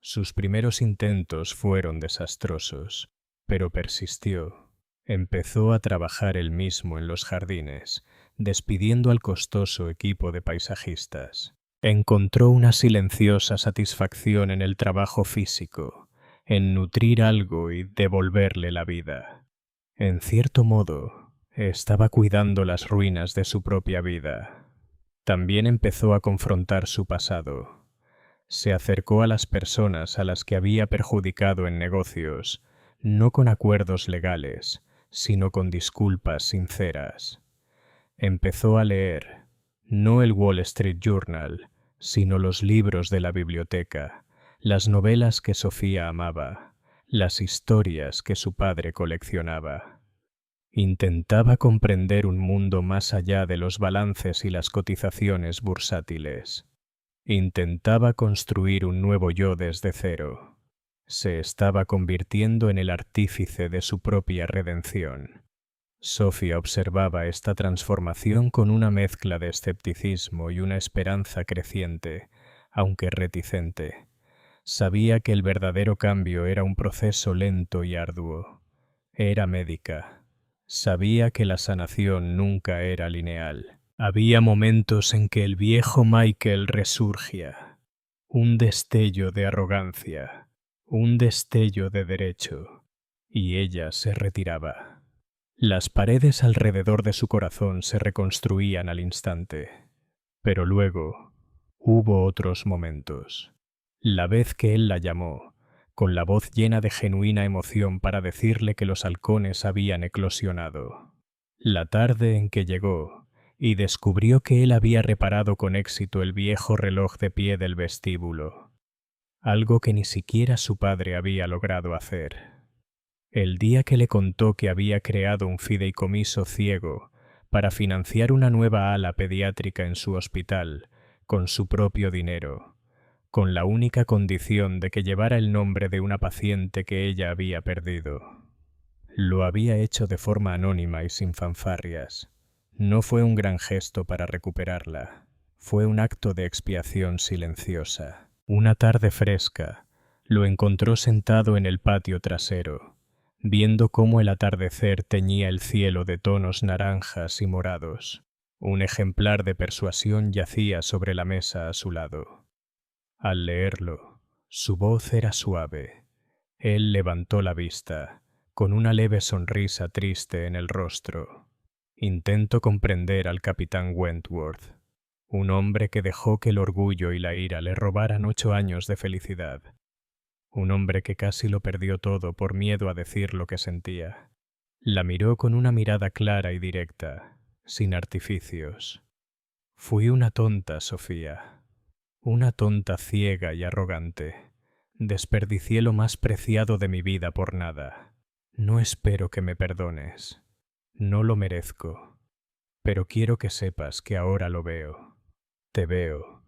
Sus primeros intentos fueron desastrosos, pero persistió. Empezó a trabajar él mismo en los jardines, despidiendo al costoso equipo de paisajistas. Encontró una silenciosa satisfacción en el trabajo físico, en nutrir algo y devolverle la vida. En cierto modo, estaba cuidando las ruinas de su propia vida. También empezó a confrontar su pasado. Se acercó a las personas a las que había perjudicado en negocios, no con acuerdos legales, sino con disculpas sinceras. Empezó a leer, no el Wall Street Journal, sino los libros de la biblioteca, las novelas que Sofía amaba, las historias que su padre coleccionaba. Intentaba comprender un mundo más allá de los balances y las cotizaciones bursátiles. Intentaba construir un nuevo yo desde cero. Se estaba convirtiendo en el artífice de su propia redención. Sofía observaba esta transformación con una mezcla de escepticismo y una esperanza creciente, aunque reticente. Sabía que el verdadero cambio era un proceso lento y arduo. Era médica. Sabía que la sanación nunca era lineal. Había momentos en que el viejo Michael resurgía. Un destello de arrogancia, un destello de derecho, y ella se retiraba. Las paredes alrededor de su corazón se reconstruían al instante. Pero luego hubo otros momentos. La vez que él la llamó, con la voz llena de genuina emoción para decirle que los halcones habían eclosionado. La tarde en que llegó y descubrió que él había reparado con éxito el viejo reloj de pie del vestíbulo, algo que ni siquiera su padre había logrado hacer. El día que le contó que había creado un fideicomiso ciego para financiar una nueva ala pediátrica en su hospital con su propio dinero, con la única condición de que llevara el nombre de una paciente que ella había perdido. Lo había hecho de forma anónima y sin fanfarrias. No fue un gran gesto para recuperarla. Fue un acto de expiación silenciosa. Una tarde fresca, lo encontró sentado en el patio trasero, viendo cómo el atardecer teñía el cielo de tonos naranjas y morados. Un ejemplar de Persuasión yacía sobre la mesa a su lado. Al leerlo, su voz era suave. Él levantó la vista, con una leve sonrisa triste en el rostro. Intento comprender al capitán Wentworth, un hombre que dejó que el orgullo y la ira le robaran 8 años de felicidad. Un hombre que casi lo perdió todo por miedo a decir lo que sentía. La miró con una mirada clara y directa, sin artificios. Fui una tonta, Sofía. Una tonta ciega y arrogante. Desperdicié lo más preciado de mi vida por nada. No espero que me perdones. No lo merezco. Pero quiero que sepas que ahora lo veo. Te veo.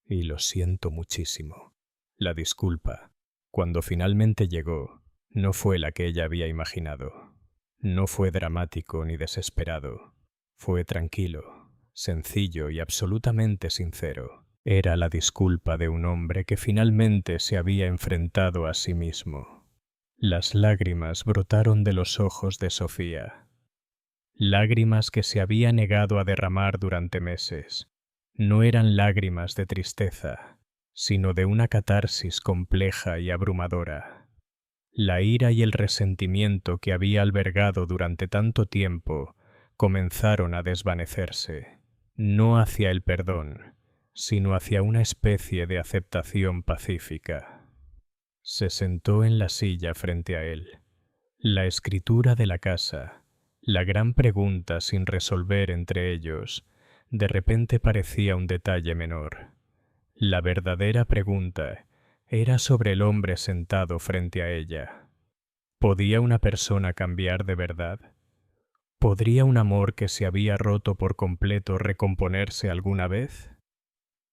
Y lo siento muchísimo. La disculpa, cuando finalmente llegó, no fue la que ella había imaginado. No fue dramático ni desesperado. Fue tranquilo, sencillo y absolutamente sincero. Era la disculpa de un hombre que finalmente se había enfrentado a sí mismo. Las lágrimas brotaron de los ojos de Sofía. Lágrimas que se había negado a derramar durante meses. No eran lágrimas de tristeza, sino de una catarsis compleja y abrumadora. La ira y el resentimiento que había albergado durante tanto tiempo comenzaron a desvanecerse, no hacia el perdón, sino hacia una especie de aceptación pacífica. Se sentó en la silla frente a él. La escritura de la casa, la gran pregunta sin resolver entre ellos, de repente parecía un detalle menor. La verdadera pregunta era sobre el hombre sentado frente a ella. ¿Podía una persona cambiar de verdad? ¿Podría un amor que se había roto por completo recomponerse alguna vez?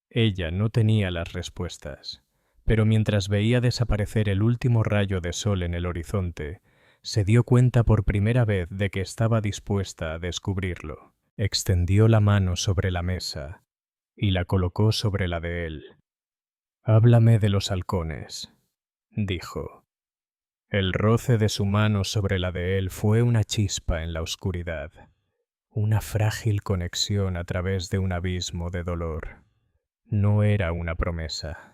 Ella no tenía las respuestas, pero mientras veía desaparecer el último rayo de sol en el horizonte, se dio cuenta por primera vez de que estaba dispuesta a descubrirlo. Extendió la mano sobre la mesa y la colocó sobre la de él. «Háblame de los halcones», dijo. El roce de su mano sobre la de él fue una chispa en la oscuridad, una frágil conexión a través de un abismo de dolor. No era una promesa.